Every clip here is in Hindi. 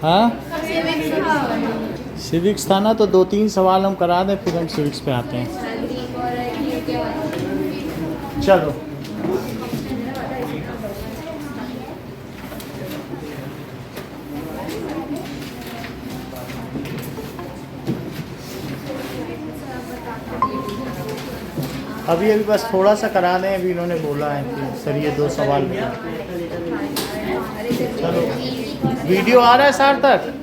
हाँ सिविक्स था ना, तो 2-3 सवाल हम करा दें, फिर हम सिविक्स पे आते हैं। चलो अभी अभी बस थोड़ा सा करा दें। अभी इन्होंने बोला है कि सर ये 2 सवाल भी। चलो वीडियो आ रहा है सार्थक?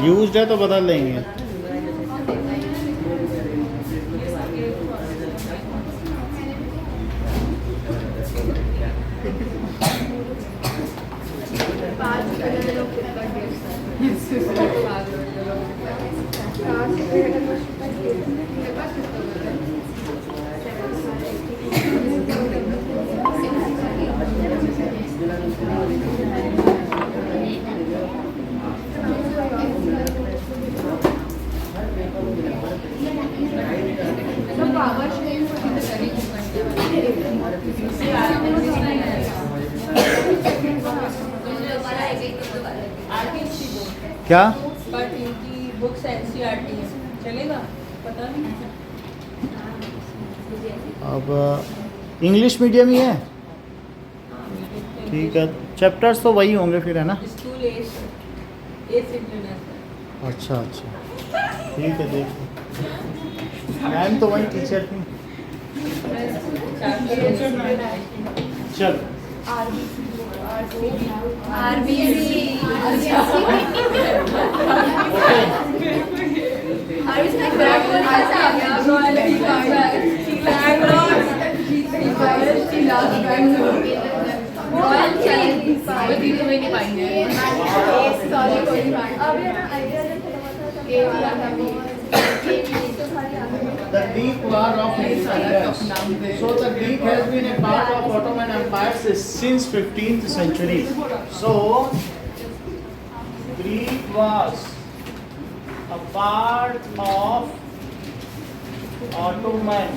यूज्ड है तो बदल देंगे। क्या बट इनकी बुक्स एनसीईआरटी है, चलेगा? पता नहीं। अब इंग्लिश मीडियम ही है, ठीक है। चैप्टर्स तो वही होंगे फिर, है ना? School S international. अच्छा अच्छा, ठीक है। देखो मैम तो वही टीचर थी। चल The Greek War of Independence. So the Greek has been a part of Ottoman Empire since 15th century. So Greek was a part of Ottoman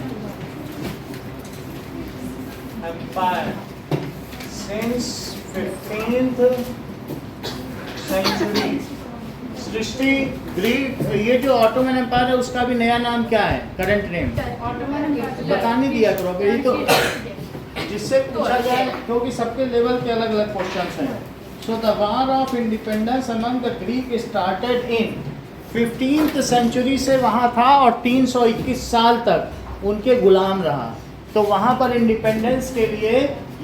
Empire since 15th century. Srishti, Greek, ये जो ऑटोमन एम्पायर है उसका भी नया नाम क्या है? करंट नेम बता नहीं दिया करो यही तो, जिससे पूछा जाए, क्योंकि सबके लेवल के अलग अलग क्वेश्चंस हैं। So the war of independence among the Greek started in 15th century से वहाँ था और 321 साल तक उनके गुलाम रहा। तो वहाँ पर इंडिपेंडेंस के लिए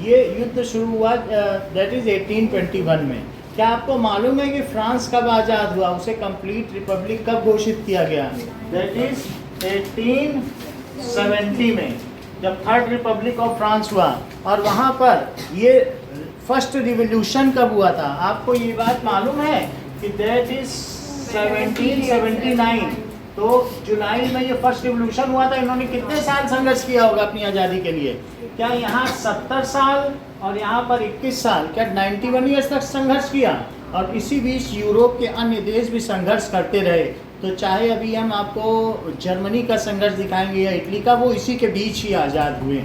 ये युद्ध शुरू हुआ, दैट इज 1821 में। क्या आपको मालूम है कि फ्रांस कब आज़ाद हुआ? उसे कंप्लीट रिपब्लिक कब घोषित किया गया? दैट इज 1870 में, जब थर्ड रिपब्लिक ऑफ फ्रांस हुआ। और वहाँ पर ये फर्स्ट रिवोल्यूशन कब हुआ था? आपको ये बात मालूम है कि दैट इज 1779। तो जुलाई में ये फर्स्ट रिवोल्यूशन हुआ था। इन्होंने कितने साल संघर्ष किया होगा अपनी आज़ादी के लिए? क्या यहाँ 70 साल और यहाँ पर 21 साल, क्या 91 ईयर्स तक संघर्ष किया? और इसी बीच यूरोप के अन्य देश भी संघर्ष करते रहे। तो चाहे अभी हम आपको जर्मनी का संघर्ष दिखाएंगे या इटली का, वो इसी के बीच ही आज़ाद हुए।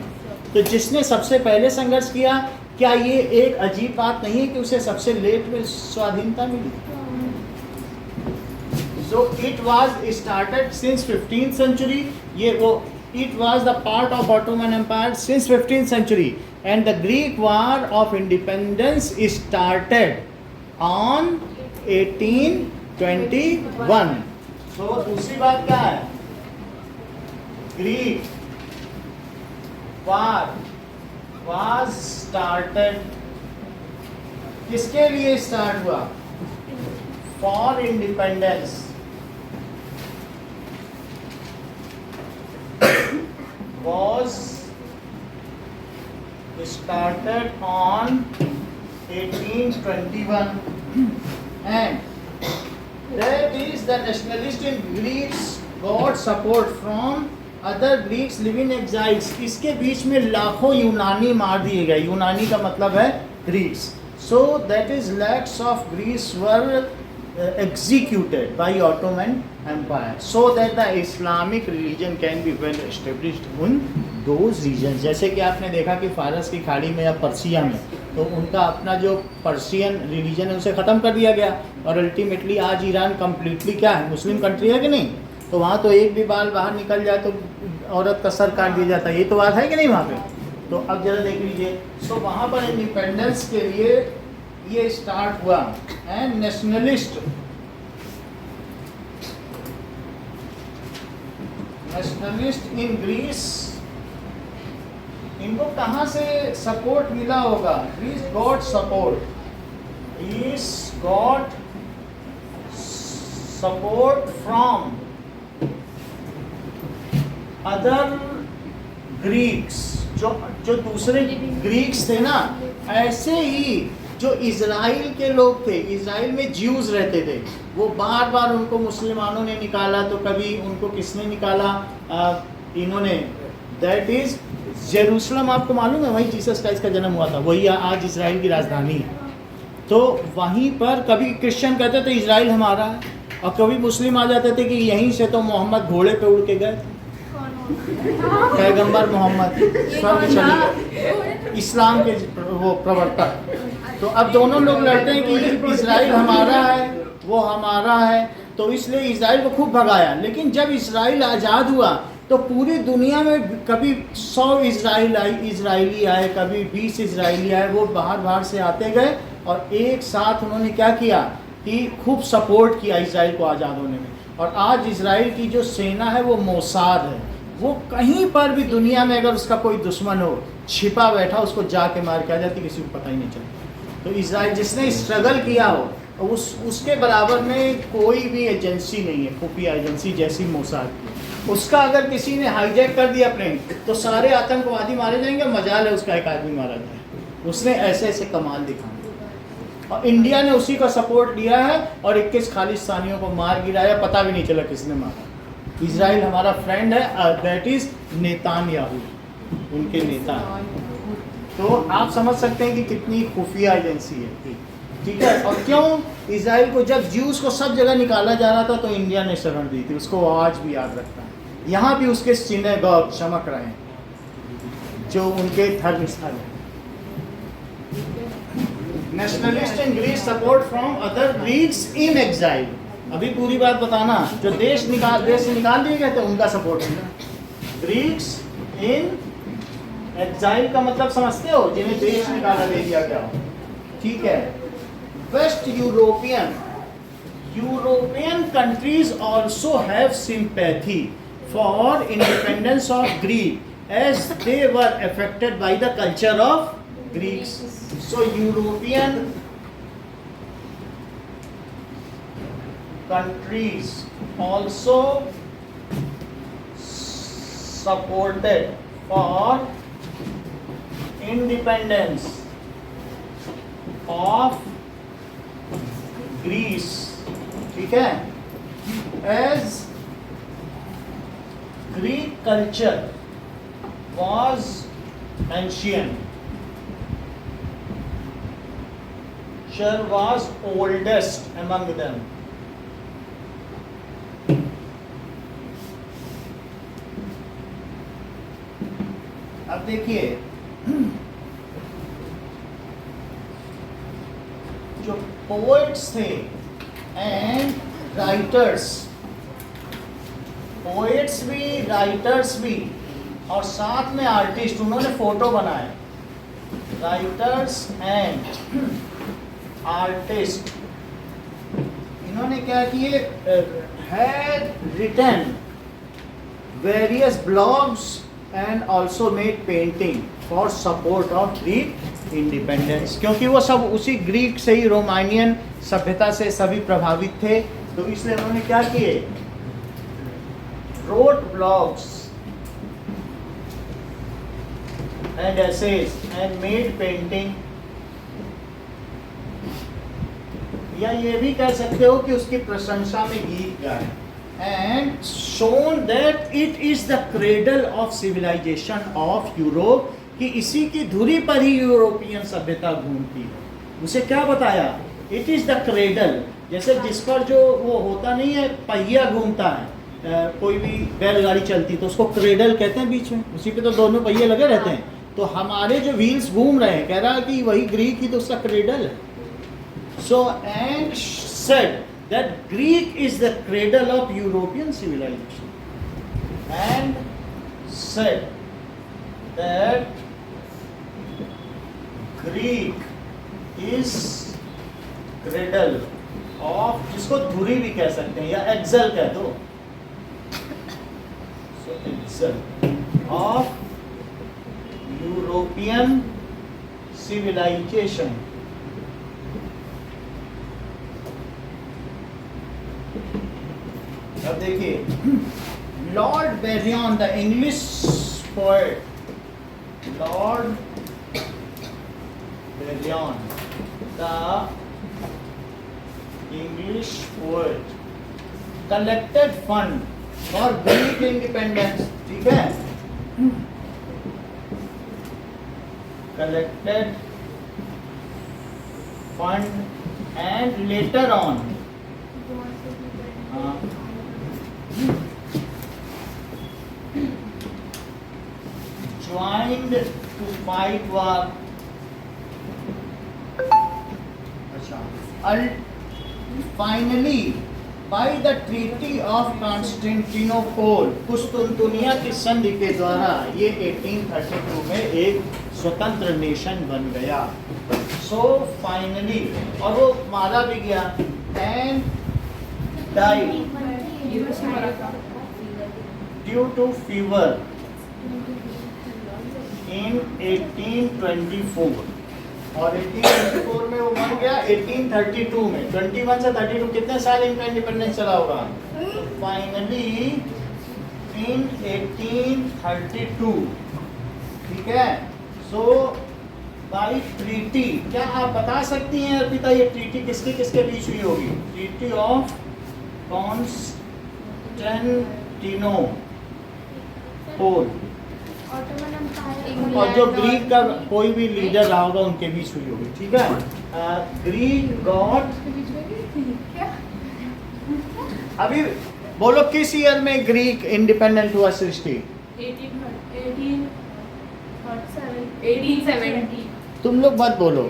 तो जिसने सबसे पहले संघर्ष किया, क्या ये एक अजीब बात नहीं है कि उसे सबसे लेट में स्वाधीनता मिली? So it was started since 15th century. It was the part of Ottoman Empire since 15th century, and the Greek War of Independence started on 1821. So दूसरी बात क्या है? Greek War was started, किसके लिए स्टार्ट हुआ? For independence. Was started on 1821, and that is the nationalist in Greece got support from other Greeks live in exiles, इसके बीच में लाखों यूनानी मार दिए गए। यूनानी का मतलब है Greeks. So that is lakhs of Greece were executed by Ottoman Empire so that the Islamic religion can be well established in those regions। जैसे कि आपने देखा कि फारस की खाड़ी में या पर्सिया में, तो उनका अपना जो पर्सियन रिलीजन है उसे ख़त्म कर दिया गया, और अल्टीमेटली आज ईरान कम्प्लीटली क्या है, मुस्लिम कंट्री है कि नहीं। तो वहाँ तो एक भी बाल बाहर निकल जाए तो औरत का सर काट दिया जाता है, ये तो बात है कि नहीं वहाँ पे। तो अब जरा देख लीजिए, सो वहाँ पर इंडिपेंडेंस के लिए ये स्टार्ट हुआ। एंड नेशनलिस्ट इन ग्रीस, इनको कहाँ से सपोर्ट मिला होगा? Greece got support, Greece got support from other Greeks, जो दूसरे ग्रीक्स थे ना, ऐसे ही जो इज़राइल के लोग थे, इज़राइल में ज्यूज रहते थे, वो बार बार उनको मुसलमानों ने निकाला। तो कभी उनको किसने निकाला? इन्होंने, दैट इज जेरूसलम, आपको मालूम है वहीं जीसस क्राइस्ट का जन्म हुआ था, वही आज इज़राइल की राजधानी है। तो वहीं पर कभी क्रिश्चियन कहते थे इज़राइल हमारा है, और कभी मुस्लिम आ जाते थे कि यहीं से तो मोहम्मद घोड़े पे उड़ के गए थे, पैगंबर मोहम्मद स्वर्ग चले गए, इस्लाम के वो प्रवर्तक। तो अब दोनों लोग लड़ते हैं कि इज़राइल हमारा है, वो हमारा है, तो इसलिए इज़राइल को खूब भगाया। लेकिन जब इज़राइल आज़ाद हुआ तो पूरी दुनिया में कभी 100 इज़राइली आए, कभी 20 इज़राइली आए, वो बाहर से आते गए, और एक साथ उन्होंने क्या किया कि खूब सपोर्ट किया इज़राइल को आज़ाद होने में। और आज इज़राइल की जो सेना है वो मोसाद है, वो कहीं पर भी दुनिया में अगर उसका कोई दुश्मन हो, छिपा बैठा, उसको जाके मार के आ जाती, किसी को पता ही नहीं चलता। तो इज़राइल जिसने स्ट्रगल किया हो, उसके बराबर में कोई भी एजेंसी नहीं है, खुफिया एजेंसी जैसी मोसाद की। उसका अगर किसी ने हाईजैक कर दिया प्लेन, तो सारे आतंकवादी मारे जाएंगे, मजाल है उसका एक आदमी मारा जाए। उसने ऐसे ऐसे कमाल दिखाए, और इंडिया ने उसी का सपोर्ट दिया है, और 21 खालिस्तानियों को मार गिराया, पता भी नहीं चला किसने मारा। इज़राइल हमारा फ्रेंड है, दैट इज नेतान्याहू, उनके नेता। तो आप समझ सकते हैं कि कितनी खुफिया एजेंसी है, ठीक है। और क्यों इज़राइल को, जब ज्यूज को सब जगह निकाला जा रहा था, तो इंडिया ने शरण दी थी, उसको आज भी याद रखता है। यहाँ भी उसके सिनेगॉग चमक रहे हैं, जो उनके धर्म स्थल है। Nationalist in Greece support from other Greeks in exile. अभी पूरी बात बताना, जो देश से निकाल दिए गए थे उनका सपोर्ट मिला। ग्रीक्स इन एग्जाइल का मतलब समझते हो, जिन्हें देश निकाला दे दिया गया हो, ठीक है। West European countries also have sympathy for independence of Greek as they were affected by the culture of Greeks. So European countries also supported for independence of Greece, ठीक है, as Greek culture was ancient, culture was oldest among them. अब देखिए, जो पोएट्स थे एंड राइटर्स, पोएट्स भी, राइटर्स भी, और साथ में आर्टिस्ट, उन्होंने फोटो बनाए। राइटर्स एंड आर्टिस्ट, इन्होंने क्या किए, had written various blogs and also made painting for support of Greek independence, क्योंकि वो सब उसी ग्रीक से ही, रोमानियन सभ्यता से सभी प्रभावित थे। तो इसलिए उन्होंने क्या किए, wrote blogs and essays and made painting, या ये भी कह सकते हो कि उसकी प्रशंसा में गीत गाए। and shown that it is the cradle of civilization of Europe, कि इसी की धुरी पर ही यूरोपियन सभ्यता घूमती है। उसे क्या बताया? इट इज द क्रेडल, जैसे जिस पर जो वो होता नहीं है, पहिया घूमता है, कोई भी बैलगाड़ी चलती तो उसको क्रेडल कहते हैं बीच में, उसी पे तो दोनों पहिए लगे रहते हैं। तो हमारे जो व्हील्स घूम रहे हैं, कह रहा है कि वही ग्रीक ही तो उसका क्रेडल है। So and said that Greek is the cradle of European civilization, and said that Greek is cradle of, जिसको धुरी भी कह सकते हैं या एक्सल कह दो, so axle of European civilization. अब देखिए, Lord Byron the English poet, Lord Byron the English poet collected fund for Greek independence, ठीक है, collected fund and later on joined to fight war. Finally, by the Treaty of Constantinople, कुस्तुनतुनिया की संधि के द्वारा ये 1832 में एक स्वतंत्र नेशन बन गया। So finally, और वो मारा भी गया, and died due to fever in 1824, और 1824 में वो मर गया 1832 में। 21 से 32 कितने साल इनका इंडिपेंडेंस चला होगा? फाइनली इन 1832, ठीक है। सो बाई ट्रीटी, क्या आप बता सकती हैं अर्पिता ये ट्रीटी किसके किसके बीच हुई होगी? ट्रीटी ऑफ कॉन्स्टेंटिनोपल, और जो ग्रीक का कोई भी लीडर रहा होगा उनके बीच हुई होगी, ठीक है। ग्रीक गॉड, अभी बोलो किस ईयर में ग्रीक इंडिपेंडेंट हुआ सृष्टि? 1870। तुम लोग मत बोलो,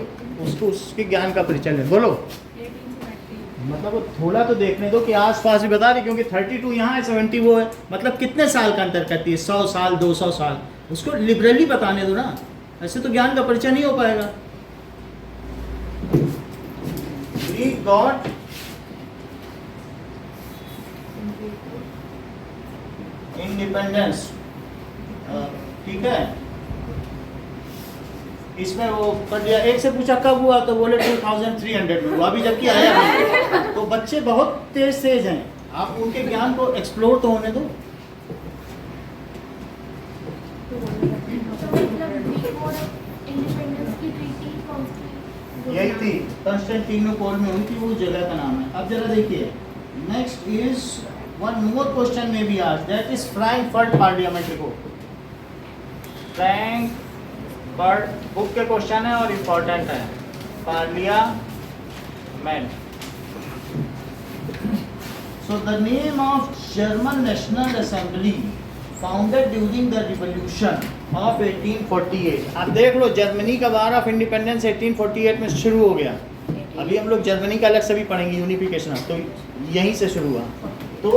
उसको उसके ज्ञान का परिचय ले, बोलो। 1870। मतलब थोड़ा तो देखने दो कि आसपास भी बता रही, क्योंकि 32 यहाँ है, 70 वो है, मतलब कितने साल का अंतर करती है? 100 साल, 200 साल, उसको लिबरली बताने दो ना, ऐसे तो ज्ञान का परिचय नहीं हो पाएगा। ग्रीक गॉड इंडिपेंडेंस, ठीक है, इसमें वो कर दिया। एक से पूछा कब हुआ, तो बोले 2300 में हुआ, अभी जबकि आया नहीं। तो बच्चे बहुत तेज हैं, आप उनके ज्ञान को एक्सप्लोर तो होने दो। यही थी, कॉन्स्टेंटिनोपल में हुई थी, वो जगह का नाम है। अब जरा देखिए, next is one more question में भी आज, that is Frankfurt parliament report. Frankfurt book के क्वेश्चन है और इम्पोर्टेंट है। Parliament, so the name of German National Assembly founded during the revolution of 1848। आप देख लो, जर्मनी का वार ऑफ इंडिपेंडेंस 1848 में शुरू हो गया। अभी हम लोग जर्मनी का अलग से भी पढ़ेंगे, यूनिफिकेशन, तो यहीं से शुरू हुआ। तो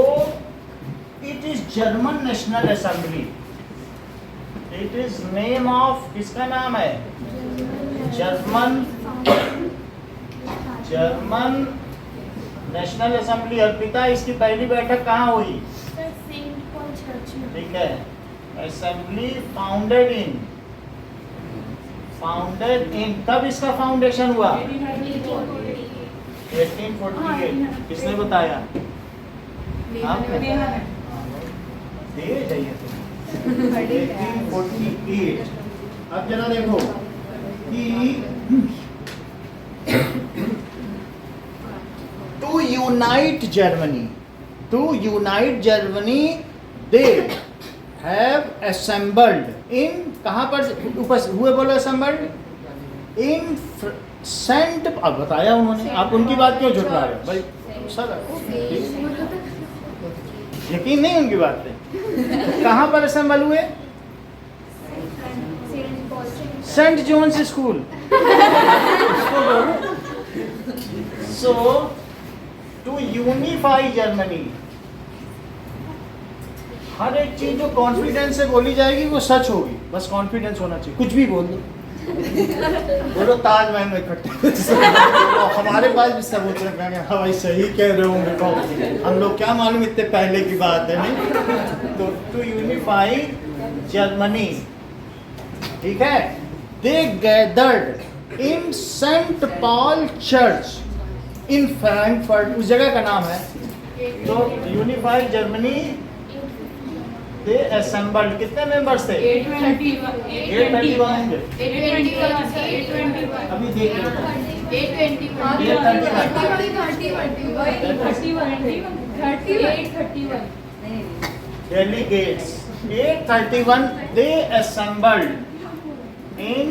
it is German national assembly, it is name of, किसका नाम है? German national assembly. अर्पिता, इसकी पहली बैठक कहाँ हुई? ठीक है, असेंबली फाउंडेड इन, कब इसका फाउंडेशन हुआ? 1848। किसने बताया? आपने? दे जाइए 1848। अब जरा देखो कि to unite Germany, to unite Germany they have assembled in, कहाँ पर उपस्थित हुए, बोलो असेंबल्ड इन सेंट, अब बताया उन्होंने, आप उनकी बात क्यों झुठला रहे हो भाई सर, यकीन नहीं उनकी बात पे। कहाँ पर असेंबल हुए? Saint John's school. So to unify Germany, हर एक चीज जो कॉन्फिडेंस से बोली जाएगी वो सच होगी, बस कॉन्फिडेंस होना चाहिए, कुछ भी बोल दो। बोलो ताजमहल में इकट्ठे हमारे पास भी सब होते हैं, हाँ भाई सही कह रहे होंगे, तो हम लोग क्या मालूम, इतने पहले की बात है नहीं। तो टू यूनिफाई जर्मनी, ठीक है, they gathered in Saint Paul church in Frankfurt, उस जगह का नाम है। तो यूनिफाइड जर्मनी दे असेंबल्ड, कितने मेंबर्स थे? 831 होंगे। अभी देख लो, 831 delegates, 831 they assembled in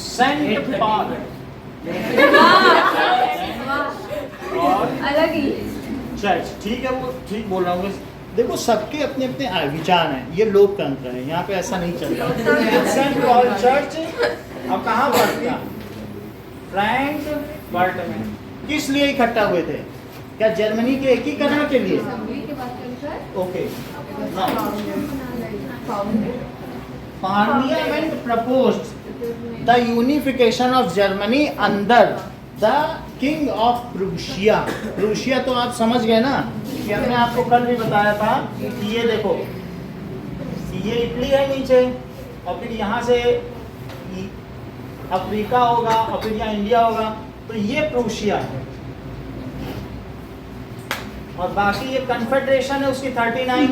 Saint Paul और अलग ही चर्च, ठीक है, वो ठीक बोल रहा हूँ। देखो सबके अपने अपने विचार हैं, ये लोकतंत्र है, यहाँ पे ऐसा नहीं चल रहा। सेंट पॉल चर्च अब कहाँ पर था? फ्रैंकफर्ट में। किस लिए इकट्ठा हुए थे? क्या जर्मनी के एकीकरण के लिए? Okay, parliament proposed the unification of Germany under the king of Prussia. Prussia तो आप समझ गए ना, कि हमने आपको कल भी बताया था कि ये देखो, ये इटली है नीचे, और फिर यहाँ से अफ्रीका होगा, और फिर यहाँ इंडिया होगा, तो ये प्रूशिया है, और बाकी ये कन्फेडरेशन है उसकी 39।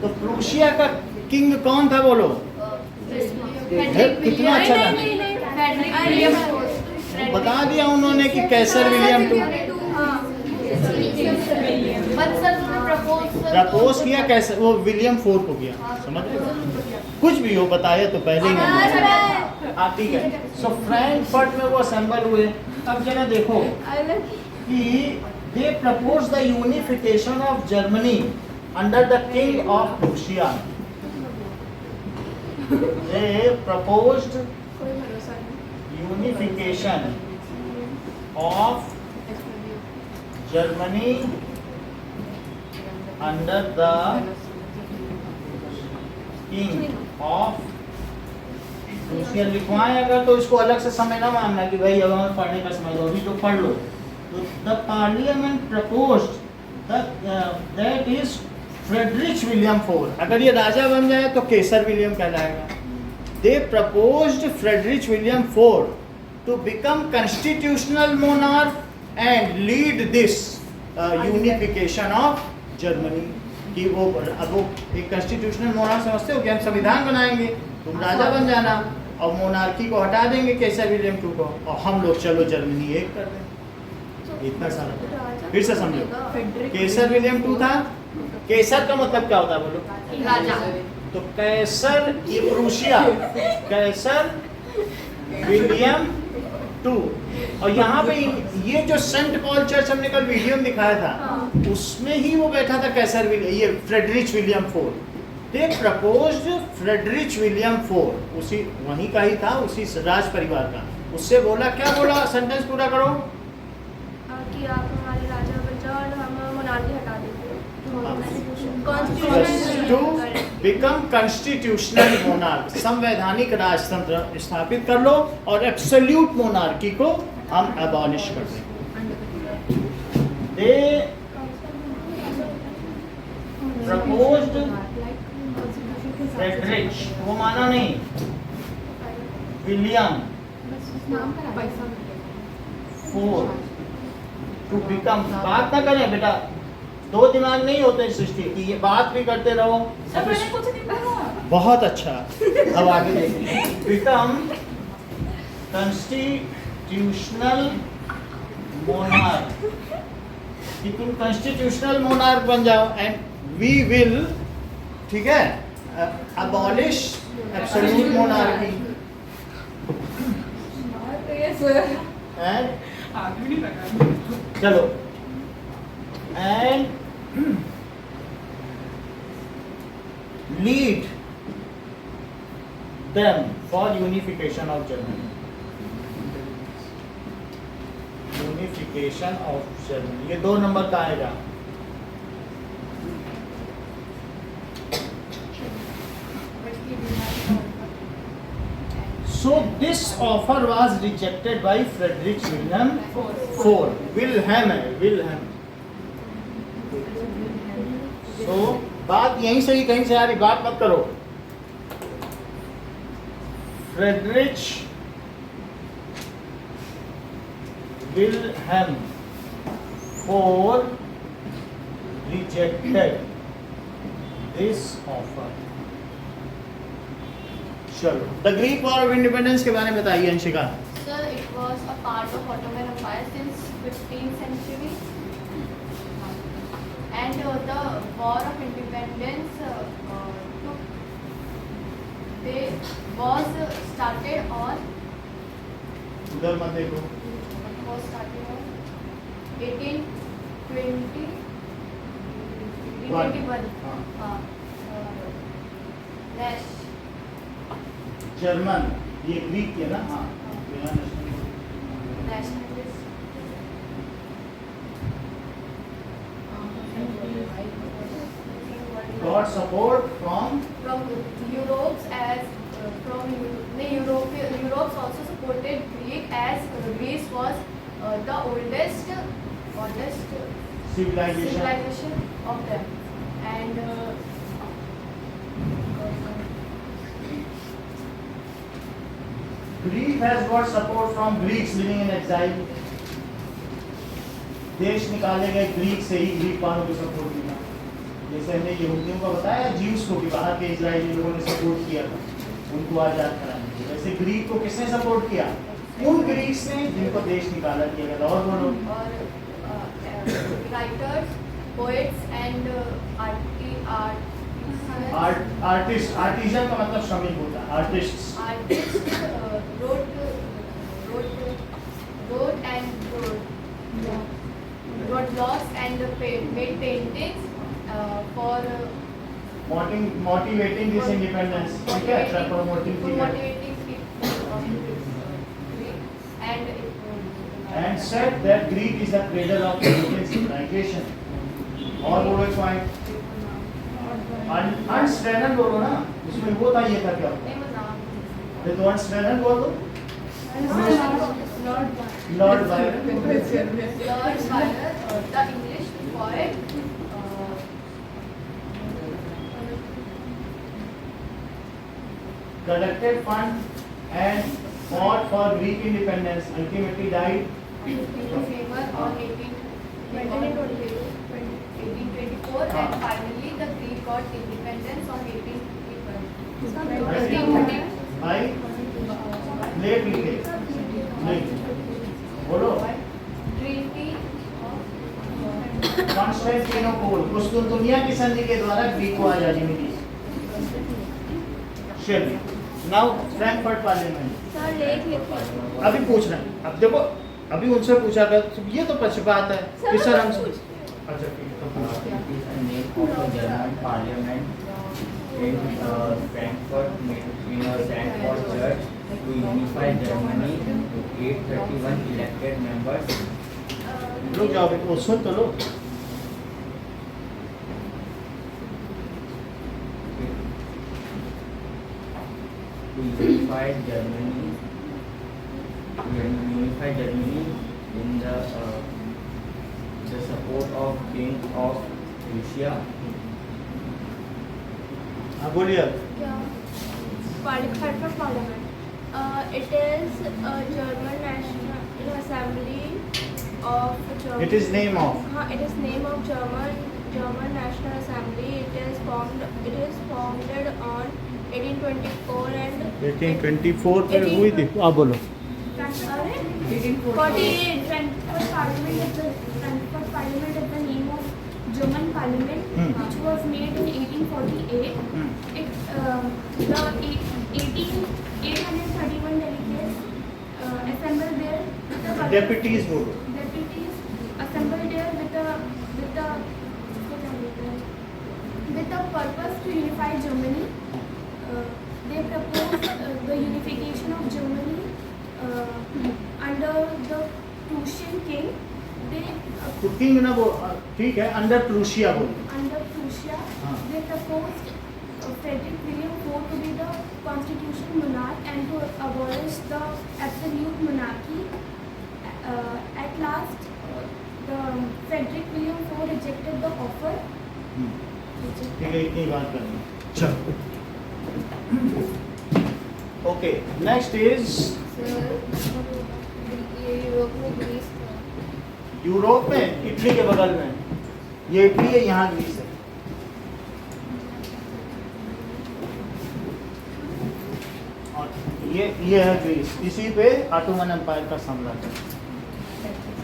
तो प्रूशिया का किंग कौन था बोलो? कितना अच्छा था, बता दिया उन्होंने कि कैसर विलियम टू प्रपोज किया, कैसे वो विलियम 4 को किया, समझ रहे? कुछ भी हो बताया तो पहले ही नहीं। हाँ ठीक है। सो फ्रैंकफर्ट में वो असेंबल हुए। अब जरा देखो कि they propose the unification of Germany under the king of Prussia. They proposed unification of Germany under the king of Prussia। लिखवाएं अगर तो इसको अलग से समय ना मानना कि भाई अब हमें पढ़ने का समय दो, अभी तो पढ़ लो। तो the parliament proposed that is Friedrich William 4। अगर ये राजा बन जाए तो केसर विलियम कहलाएगा। They proposed Frederick William IV to become constitutional monarch and lead this unification of Germany। कि वो अब वो एक constitutional monarch समझते हो कि हम संविधान बनाएंगे, तुम राजा बन जाना और मोनार्की को हटा देंगे केसर विलियम 2 को, और हम लोग चलो जर्मनी एक कर दें। इतना सारा फिर से समझो, केसर विलियम 2 था। केसर का मतलब क्या होता है बोलो? राजा। तो कैसर ये प्रूशिया, कैसर विलियम 2, और यहाँ पे ये जो सेंट पॉल चर्च हमने कल वीडियो में दिखाया था, उसमें ही वो बैठा था कैसर ये फ्रेडरिच विलियम 4। दे प्रपोज्ड फ्रेडरिच विलियम 4, उसी वहीं का ही था, उसी राज परिवार का। उससे बोला, क्या बोला? सेंटेंस पूरा करो। कि आप हमारे राजा बन जाओ और हम मोनार्की हटा देंगे। टू बिकम कॉन्स्टिट्यूशनल मोनार्क, संवैधानिक राजतंत्र स्थापित कर लो, और एब्सोल्यूट मोनार्की को हम अबॉलिश कर दें। दे प्रपोज्ड फ्रेडरिच, वो माना नहीं, विलियम 4 टू बिकम। बात ना करें बेटा, 2 दिमाग नहीं होते सृष्टि की, ये बात भी करते रहो। बहुत अच्छा, अब आगे देखिए। बिकम कॉन्स्टिट्यूशनल मोनार्क कि तुम कॉन्स्टिट्यूशनल मोनार्क बन जाओ एंड वी विल, ठीक है, अबॉलिश एब्सोल्यूट मोनार्की एंड चलो and lead them for unification of Germany. Unification of Germany. ये 2 नंबर का आएगा. So this offer was rejected by Friedrich Wilhelm IV. Wilhelm. So बात यहीं से ही कहीं से आ रही, बात मत करो. Friedrich Wilhelm IV rejected this offer. चलो, the Greek War of Independence के बारे में बताइए Anshika. Sir, it was a part of Ottoman Empire since 15th century, and the War of Independence was started on उधर मत देखो. was started on 1821. जर्मन, ये ग्रीक है ना. हाँ, Nationalist. got support from Europe's Europe's also supported Greek as Greece was the oldest civilization. of them, and Greek has got support from Greeks living in exile. देश निकाले गए ग्रीक से ही ग्रीक वालों को सपोर्ट मिला. जैसे हमने यहूदियों को बताया, जीव्स को भी बाहर के इजरायली लोगों ने सपोर्ट किया था उनको आजाद कराने के लिए. वैसे ग्रीक को किसने सपोर्ट किया? उन ग्रीक्स ने जिनको देश निकाला किया गया था. और बोलो. writers, poets, and artist. Artisan का मतलब श्रमिक होता है. Artists wrote laws and made paintings for motivating this independence. ठीक है, promoting people and said that Greek is the cradle of European civilization. और बोलो एक पॉइंट. अर्नस्ट रेनन बोलो ना, उसमें वो था, ये था क्या? तो अर्नस्ट रेनन बोलो. Lord Byron, the English poet. collected fund and fought for Greek independence. Ultimately died Fever on 1824, and finally the Greek got independence on 1830. by late date. बोलो. Treaty कॉन्स्टेंटिनोपल, कुस्तुनतुनिया की संधि के द्वारा ग्रीक को आजादी मिली. चलिए, नाउ फ्रैंकफर्ट पार्लियामेंट. सर लेख लिखो. अभी पूछ रहे हैं. अब देखो, अभी उनसे पूछा था, ये तो पक्षपात है. सर, सर हम पूछ. अच्छा ठीक है, तो German Parliament in Frankfurt in a Frankfurt Church to unify Germany. 831 elected members. रुक जाओ, वो सुन तो लो. To unify Germany in the support of King of Prussia. हाँ बोलिए. क्या? Frankfurt Parliament. It is a German National Assembly of Germany. It is name of. हाँ, it is name of German National Assembly. It is founded on 1824 and 1824 पे हुई थी. आप बोलो. 48. Frankfurt Parliament is the name of German Parliament, which was made in 1848. The 831 delegates assembled there. Deputies बोलो. Deputies assembled there with the purpose to unify Germany. They proposed the unification of Germany under the Prussian king. Cooking ना वो ठीक है, अंडर प्रूशिया बोलो. Under Prussia, हाँ. they proposed Frederick William IV to be the constitutional monarch and to abolish the absolute monarchy. At last, the Frederick William IV rejected the offer. ठीक है, इतनी बात करनी. चलो. ओके, नेक्स्ट इज यूरोप में इटली के बगल में. ये इटली है, यहाँ ग्रीस है. और ये है ग्रीस. इसी पे ऑटोमन एम्पायर का साम्राज्य.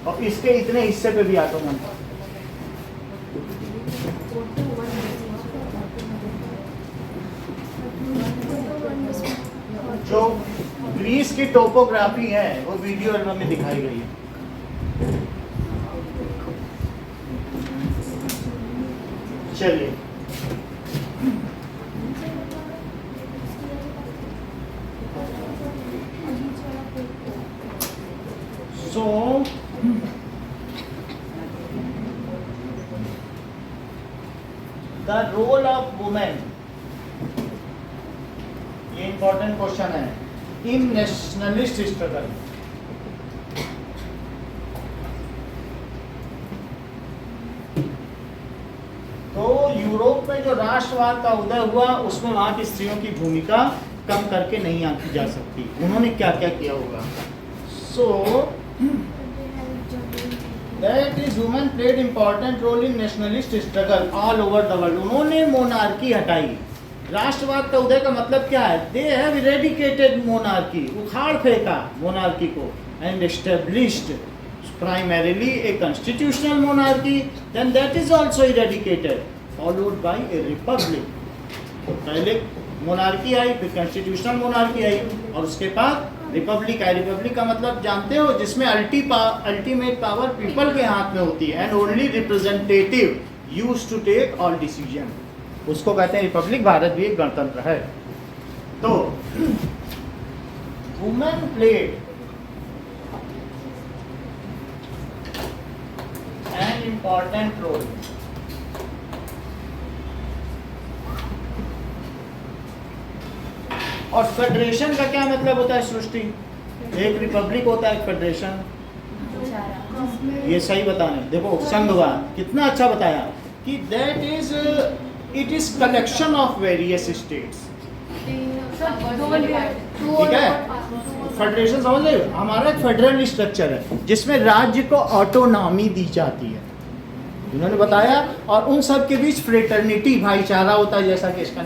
और इसके इतने हिस्से पे भी ऑटोमन. जो ग्रीस की टोपोग्राफी है वो वीडियो एल्बम में दिखाई गई है. चलिए, so the role of women, ये इंपॉर्टेंट क्वेश्चन है, इन नेशनलिस्ट स्ट्रगल. तो यूरोप में जो राष्ट्रवाद का उदय हुआ उसमें वहां की स्त्रियों की भूमिका कम करके नहीं आंकी जा सकती. उन्होंने क्या क्या किया होगा? So that is women played important role in nationalist struggle all over the world. उन्होंने मोनार्की हटाई. राष्ट्रवाद का उदय का मतलब क्या है? दे हैव इरेडिकेटेड मोनार्की, उखाड़ फेंका मोनार्की को, and established primarily a constitutional monarchy, then that is also eradicated, followed by a republic. तो पहले मोनार्की आई, फिर कॉन्स्टिट्यूशनल मोनार्की आई, और उसके बाद रिपब्लिक आई. रिपब्लिक का मतलब जानते हो, जिसमें अल्टीमेट पावर पीपल के हाथ में होती है, and only representative used to take all decision. उसको कहते हैं रिपब्लिक. भारत भी एक गणतंत्र है. तो women played an important role. और फेडरेशन का क्या मतलब होता है सृष्टि? एक रिपब्लिक होता है, एक फेडरेशन. ये सही बताने. देखो संघवाद कितना अच्छा बताया कि that is it is collection of various states. ठीक है, फेडरेशन समझ रहे हो? हमारा एक फेडरल स्ट्रक्चर है जिसमें राज्य को ऑटोनॉमी दी जाती है, उन्होंने बताया, और उन सब के बीच फ्रेटर्निटी, भाईचारा होता है, जैसा कि इसका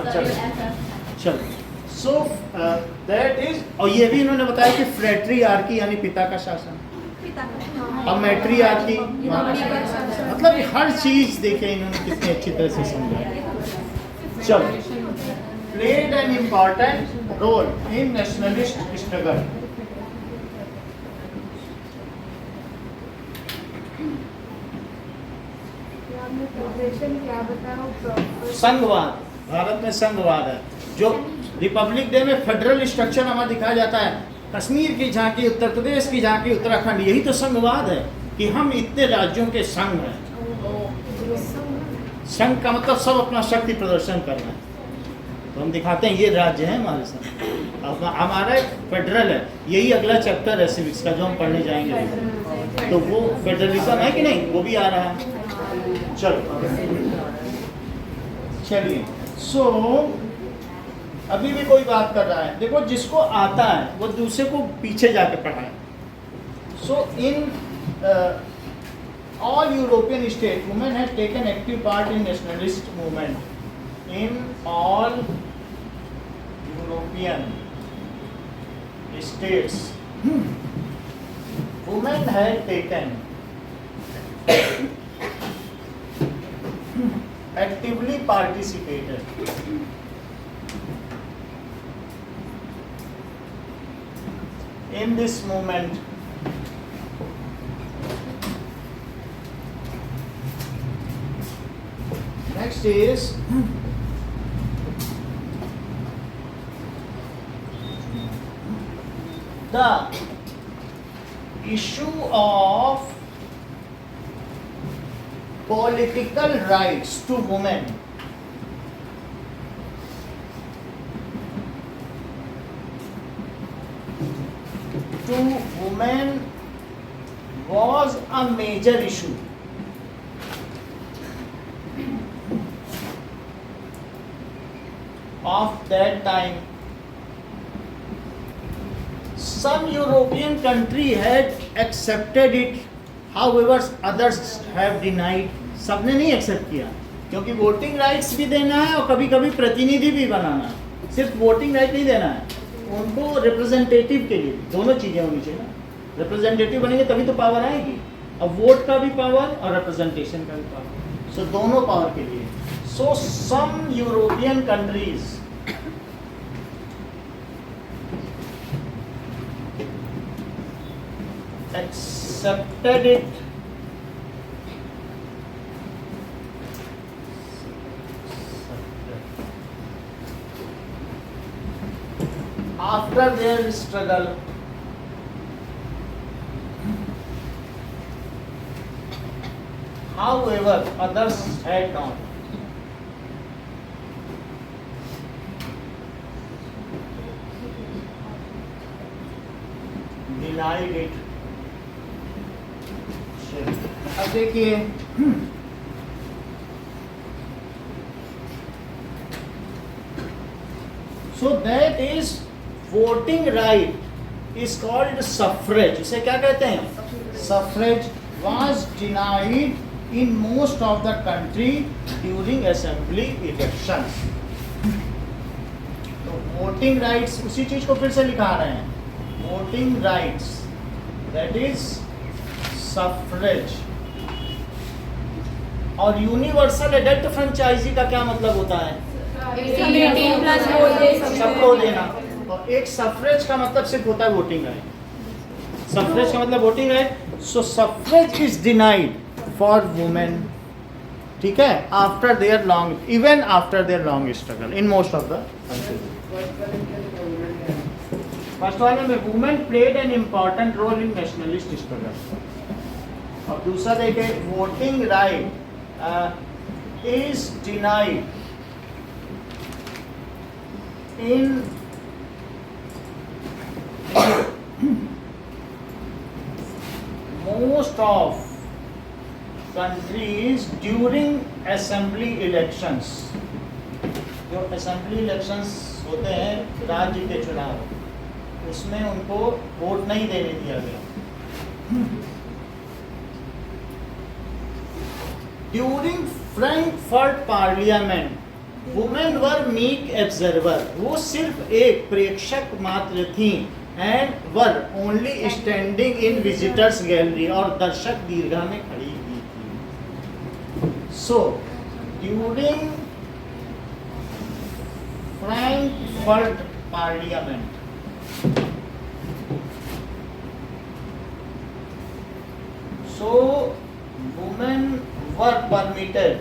अच्छा. चलो, सो दैट इज, और ये भी इन्होंने बताया कि फ्रेट्रियार्की यानी पिता का शासन, और मैट्रियार्की मतलब हर चीज देखिए इन्होंने कितनी अच्छी तरह से समझाया. चलो, played an important role in nationalist struggle. संघवाद, भारत में संघवाद है. जो रिपब्लिक डे में फेडरल स्ट्रक्चर हमारा दिखाया जाता है, कश्मीर की झांकी, उत्तर प्रदेश की झांकी, उत्तराखंड, यही तो संघवाद है कि हम इतने राज्यों के संघ हैं. संघ का मतलब सब अपना शक्ति प्रदर्शन करना है. तो हम दिखाते हैं ये राज्य है हमारे साथ. हमारा एक फेडरल है, यही अगला चैप्टर है सिविक्स का जो हम पढ़ने जाएंगे. तो वो फेडरलिज्म है कि नहीं, वो भी आ रहा है. चलो चलिए. सो अभी भी कोई बात कर रहा है, देखो जिसको आता है वो दूसरे को पीछे जाके पढ़ाए. सो इन all European states, women had taken active part in nationalist movement. In all European states, women had taken actively participated in this movement next is the issue of political rights to women was a major issue. Of that time, some European country had accepted it, however others have denied. सबने नहीं एक्सेप्ट किया क्योंकि वोटिंग राइट्स भी देना है और कभी कभी प्रतिनिधि भी बनाना है, सिर्फ वोटिंग राइट नहीं देना है, उनको रिप्रेजेंटेटिव के लिए दोनों चीजें होनी चाहिए ना। रिप्रेजेंटेटिव बनेंगे तभी तो पावर आएगी, और वोट का भी पावर और रिप्रेजेंटेशन का भी पावर, सो दोनों पावर के लिए। So some European countries accepted it after their struggle. However, others had not. Denied it. अब देखिए so that is voting right is called suffrage. इसे क्या कहते हैं? Suffrage was denied in most of the country during assembly elections. तो voting rights उसी चीज को फिर से लिखा रहे हैं, voting rights, that is suffrage. और यूनिवर्सल एडल्ट फ्रेंचाइजी का क्या मतलब होता है? 18 प्लस वोट दे सबको देना। और एक सफरेज का मतलब सिर्फ होता है वोटिंग राइट, सफरेज का मतलब voting right. So suffrage is denied for women, ठीक है, after their long, even after their long struggle in most of the first वाले में women played an important role in nationalist struggle. और दूसरा देखें, voting right is denied in most of countries during assembly elections. जो assembly elections होते हैं राज्य के चुनाव, उसमें उनको वोट नहीं देने दिया गया। During Frankfurt Parliament, women were meek observer. वो सिर्फ एक प्रेक्षक मात्र थी, and were only standing in visitors gallery, और दर्शक दीर्घा में खड़ी हुई थी। So during Frankfurt Parliament, so women were permitted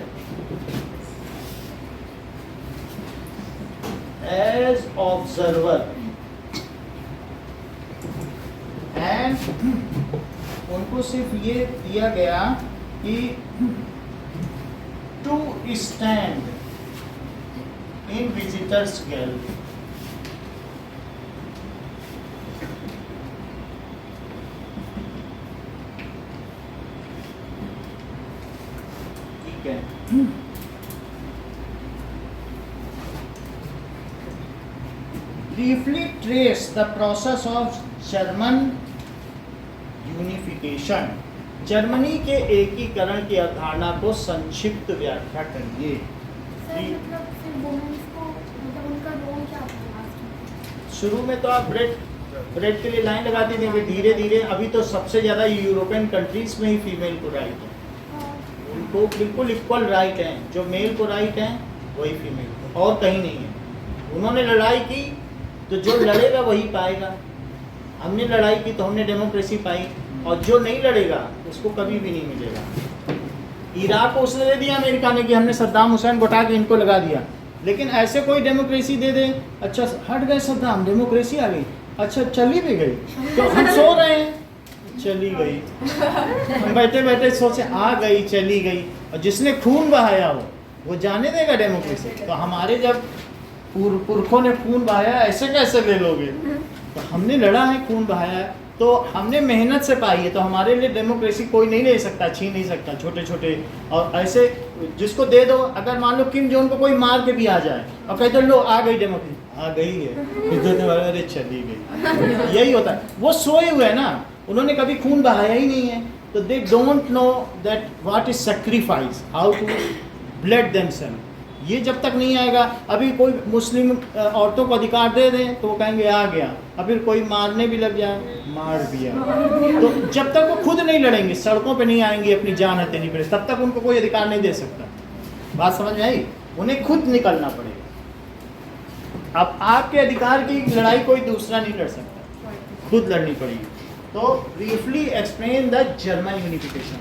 as observer, and उनको सिर्फ ये दिया गया कि to stand in visitors gallery। Briefly trace the process of German unification. Germany के एकीकरण की अवधारणा को संक्षिप्त व्याख्या करिए। सर मतलब फिर वुमेन्स को मतलब उनका रोल क्या था लास्ट में? शुरू में तो आप ब्रेड रेड के लिए लाइन लगाती थी कि धीरे धीरे अभी तो सबसे ज़्यादा यूरोपियन कंट्रीज में ही फीमेल को राइट है, उनको बिल्कुल इक्वल राइट है, जो मेल को राइट है वही फीमेल को, और कहीं नहीं है। उन्होंने लड़ाई की तो जो लड़ेगा वही पाएगा, हमने लड़ाई की तो हमने डेमोक्रेसी पाई, और जो नहीं लड़ेगा उसको कभी भी नहीं मिलेगा। इराक को उसने दे दिया अमेरिका ने कि हमने सद्दाम हुसैन को उठा के इनको लगा दिया, लेकिन ऐसे कोई डेमोक्रेसी दे दे, अच्छा हट गए सद्दाम, डेमोक्रेसी आ गई, अच्छा चली भी गई, तो हम सो रहे हैं चली गई, हम बैठे बैठे सोचे आ गई चली गई, और जिसने खून बहाया हो वो जाने देगा डेमोक्रेसी। तो हमारे जब पुरखों ने खून बहाया, ऐसे कैसे ले लोगे? तो हमने लड़ा है, खून बहाया है, तो हमने मेहनत से पाई है, तो हमारे लिए डेमोक्रेसी कोई नहीं ले सकता, छीन नहीं सकता। छोटे छोटे और ऐसे जिसको दे दो, अगर मान लो किम जोन को कोई मार के भी आ जाए और कहते लो आ गई डेमोक्रेसी, आ गई है, फिर तो अरे चली गई, यही होता है। वो सोए हुए हैं ना, उन्होंने कभी खून बहाया ही नहीं है, तो they don't know that what is sacrifice, how to bleed themself. ये जब तक नहीं आएगा, अभी कोई मुस्लिम औरतों को अधिकार दे दें तो वो कहेंगे आ गया, और फिर कोई मारने भी लग जाए, मार दिया। तो जब तक वो खुद नहीं लड़ेंगे, सड़कों पे नहीं आएंगे अपनी जान हथेली पे, तब तक उनको कोई अधिकार नहीं दे सकता। बात समझ में आई? उन्हें खुद निकलना पड़ेगा। अब आपके अधिकार की लड़ाई कोई दूसरा नहीं लड़ सकता, खुद लड़नी पड़ेगी। तो briefly explain the German unification.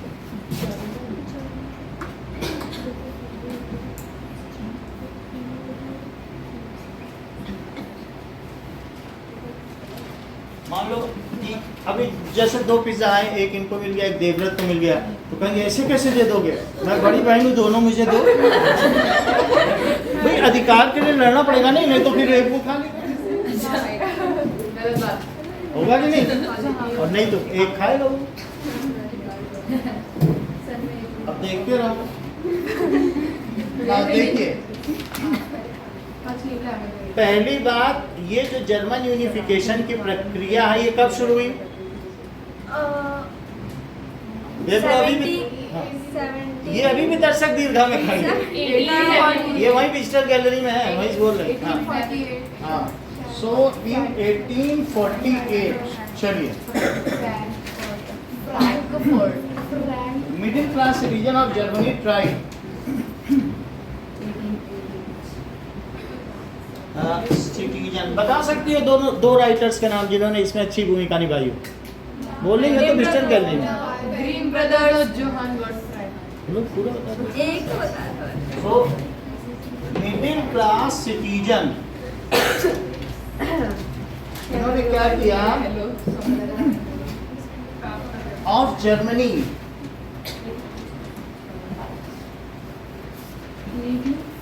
मान लो कि अभी जैसे दो पिज्जा आए, एक इनको मिल गया, एक देवव्रत को मिल गया, तो कहेंगे ऐसे कैसे दे दोगे, मैं बड़ी बहन हूँ, दोनों मुझे दो। भाई अधिकार के लिए लड़ना पड़ेगा, नहीं तो फिर एक वो खा लेगा, होगा कि नहीं? और नहीं तो एक खाएगा वो। अब देखते रहो, देखिए पहली बात, ये जो जर्मन यूनिफिकेशन की प्रक्रिया है ये कब शुरू हुई? ये अभी भी दर्शक दीर्घा में खड़ी है, ये वहीं विजिटर गैलरी में है, वहीं बोल रहे हैं। हाँ, सो इन 1848 चलिए, middle class citizen of Germany tried citizen. बता सकती हो दोनों दो राइटर्स के नाम जिन्होंने इसमें अच्छी भूमिका निभाई हो? बोलेंगे तो विजिटर गैलरी में ग्रीन ब्रदर्स, जोहान गॉडफ्राई। लोग पूरा बता दो। एक तो बता दो। सो मिडिल क्लास सिटीजन इन्होंने क्या किया? Of Germany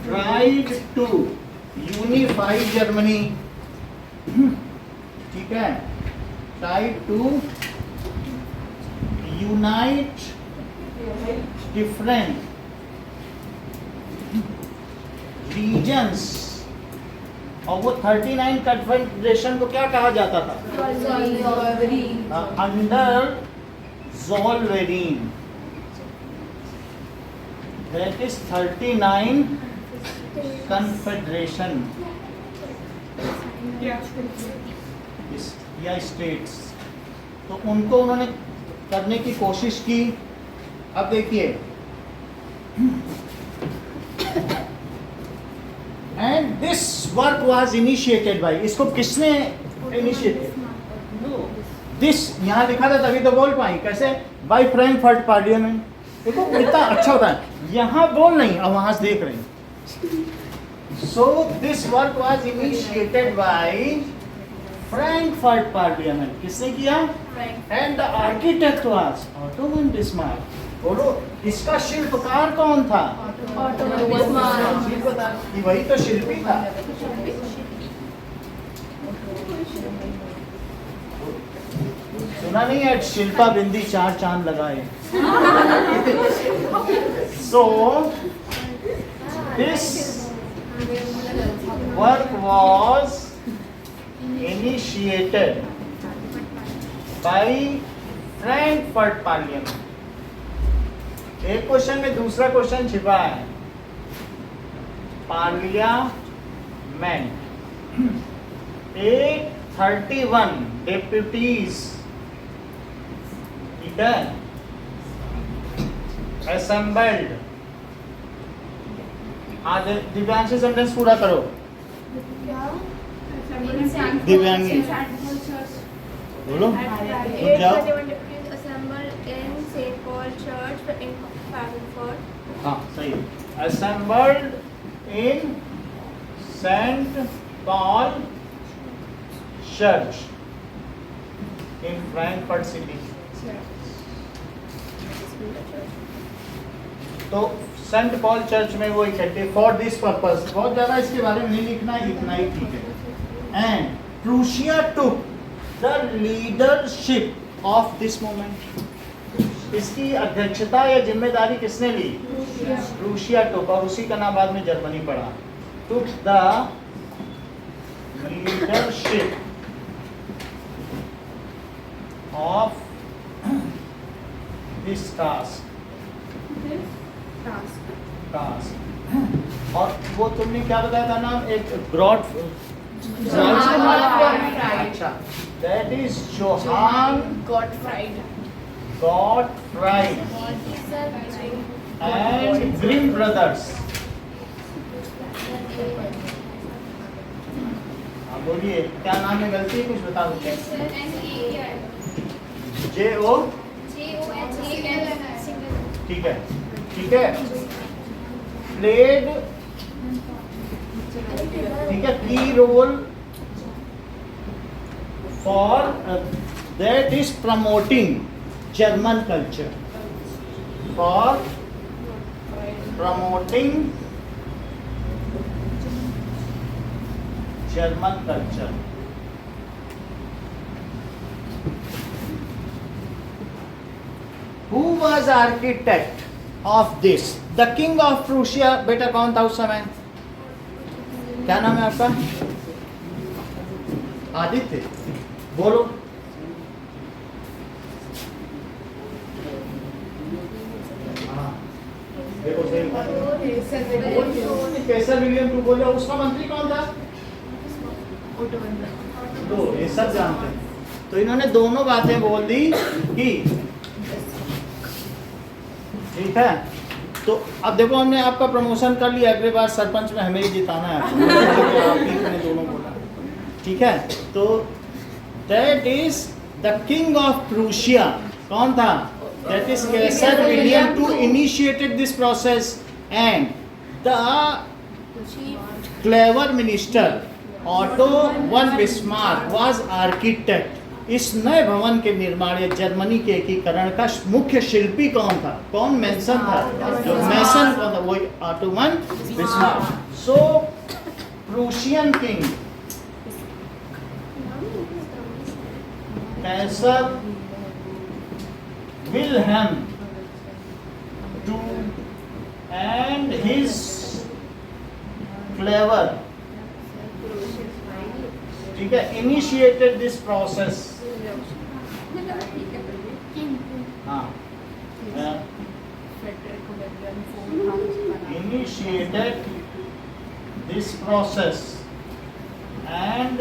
tried to unify Germany, ठीक है, tried to unite different regions. और वो 39 कन्फेडरेशन को क्या कहा जाता था? Under Zollverein, that is 39 confederation या स्टेट्स। तो उनको उन्होंने करने की कोशिश की। अब देखिए, and this work was initiated by, इसको किसने इनिशिएटेड? दिस यहाँ लिखा था तभी तो बोल पाई, कैसे? By Frankfurt parliament. देखो कितना अच्छा होता है, यहाँ बोल नहीं और वहां से देख रहे हैं। So this work was initiated by Frankfurt Parliament. किसने किया? And the architect was Otto von Bismarck. बोलो, इसका शिल्पकार कौन था? Auto von Bismarck। शिल्पकार, ये वही तो शिल्पी था। सुना नहीं है शिल्पा बिंदी 4 चांद लगाए। So this work was initiated by Frankfurt Parliament। एक क्वेश्चन में दूसरा क्वेश्चन छिपा है। पार्लियामेंट एक 31 डेप्यूटीज, ठीक है, assembled। आज दिव्यांशी सेंटेंस पूरा करो। दिव्यांगी बोलो, रुक जाओ। assembled in St. Paul Church in Frankfurt. हाँ सही, assembled in St. Paul Church in Frankfurt City। तो सेंट पॉल चर्च में वो इकट्ठे फॉर दिस पर्पस, बहुत ज्यादा इसके बारे में नहीं लिखना, इतना ही ठीक है। And Prussia took the leadership of this movement, इसकी अध्यक्षता या जिम्मेदारी किसने ली? प्रूशिया टुक, और उसी का नाम बाद में जर्मनी पड़ा। Took the leadership of this task. और वो तुमने क्या बताया था नाम, एक ब्रॉड, अच्छा, that is Johann Gottfried and Grimm brothers. बोलिए क्या नाम है, गलती है कुछ बता दो। JO, ठीक है, ठीक है, प्लेड, ठीक है, key role for that is promoting German culture, for promoting German culture. Who was architect of this? The king of Prussia, बेटा कौन था उस समय? क्या नाम है आपका? आदित्य, बोलो। हाँ, देखो कैसर विलियम टू बोले, उसका मंत्री कौन था? तो ये सब जानते हैं। तो इन्होंने दोनों बातें बोल दी कि ठीक है। तो अब देखो हमने आपका प्रमोशन कर लिया, अगली बार सरपंच में हमें ही जिताना है आपको। आप ही ने दोनों बोला, ठीक है। तो that is the king of Prussia, कौन था? That is Kaiser William two initiated this process and the clever minister Otto von Bismarck was architect. इस नए भवन के निर्माण या जर्मनी के एकीकरण का मुख्य शिल्पी कौन था? कौन मेंशन था? जो मेंशन कौन था? वही Otto von Bismarck. So Prussian king Kaiser Wilhelm two and his clever, ठीक है, इनिशिएटेड दिस प्रोसेस। हाँ, इनिशिएटेड दिस प्रोसेस एंड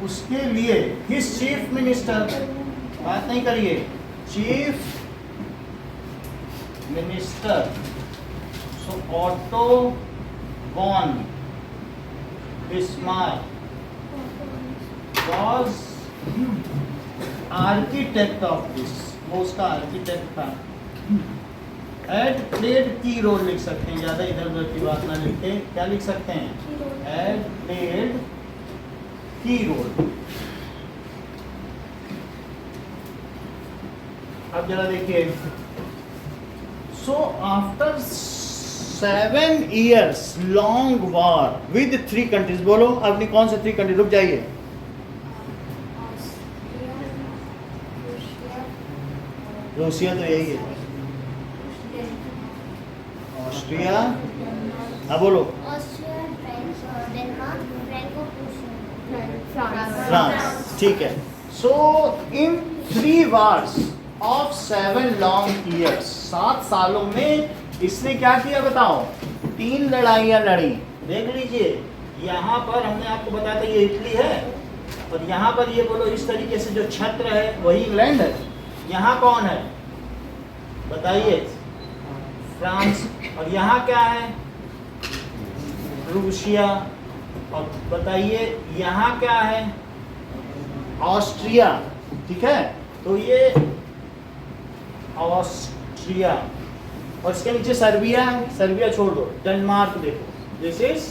उसके लिए हिज चीफ मिनिस्टर, बात नहीं करिए, chief minister, so Otto von Bismarck was architect of this, वो उसका आर्किटेक्ट था। Had played key role लिख सकते हैं, ज़्यादा इधर उधर की बात ना लिखे, क्या लिख सकते हैं? Had played key role। अब जरा देखिए, so after 7 years long war with 3 countries, बोलो अपनी कौन से 3 कंट्री? रुक जाइए, रूसिया तो यही है, ऑस्ट्रिया, हाँ बोलो, फ्रांस, ठीक है। सो इन 3 wars of 7 long years, 7 सालों में इसने क्या किया बताओ? 3 लड़ाइयाँ लड़ी। देख लीजिए, यहाँ पर हमने आपको बताया था ये इटली है, और यहाँ पर ये बोलो इस तरीके से जो छत्र है वही इंग्लैंड है। यहाँ कौन है बताइए? फ्रांस। और यहाँ क्या है? रूसिया। और बताइए यहाँ क्या है? ऑस्ट्रिया। ठीक है, तो ये ऑस्ट्रिया, और इसके नीचे सर्बिया है। सर्बिया छोड़ दो, डेनमार्क देखो, दिस इज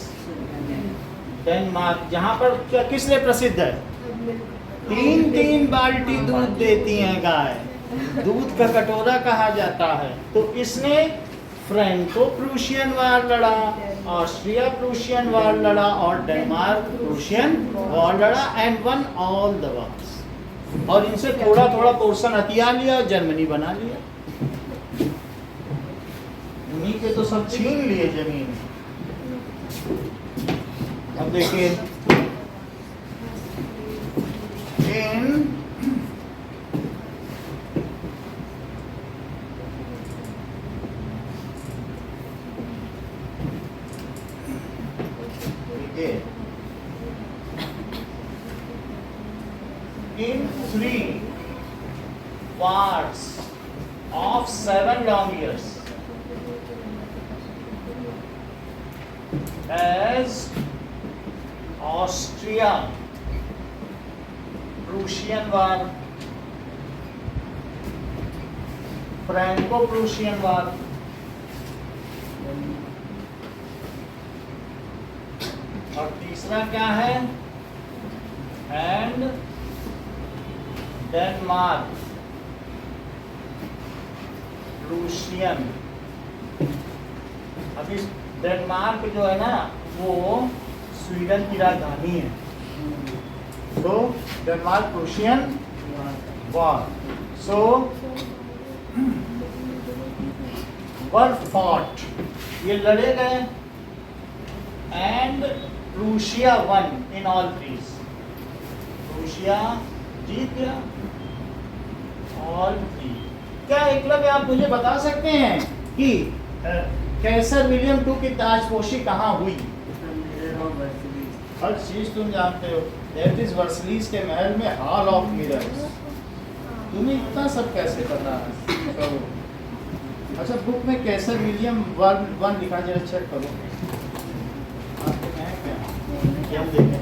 डेनमार्क, जहां पर क्या किस लिए प्रसिद्ध है? 3-3 बाल्टी दूध देती हैं गाय, दूध का कटोरा कहा जाता है। तो इसने फ्रैंको प्रूशियन वार लड़ा, ऑस्ट्रिया प्रूशियन वार लड़ा, और डेनमार्क प्रूशियन वार लड़ा, and one all the wars. और इनसे थोड़ा थोड़ा पोर्शन हथियार लिया और जर्मनी बना लिया। उन्हीं के तो सब छीन लिए जमीन। अब देखिए इन in 3 wars of 7 long years as Austria Prussian war, Franco Prussian war, और तीसरा क्या है? And Denmark Prussian. अभी डेनमार्क जो है ना वो स्वीडन की राजधानी है। तो Denmark Prussian war, so war fought, ये लड़े गए, and Prussia won in all threes. Prussia जीत गया ऑल थ्री। क्या एकलव्य आप मुझे बता सकते हैं कि कैसर विलियम II की ताजपोशी कहाँ हुई? हर चीज तुम जानते हो। दैट इज वर्सलीज के महल में, हॉल ऑफ मिरर्स। तुम्हें इतना सब कैसे पता है? करो। अच्छा, बुक में कैसर विलियम वन लिखा, जरा चेक करो। आपको है क्या? हम देखें।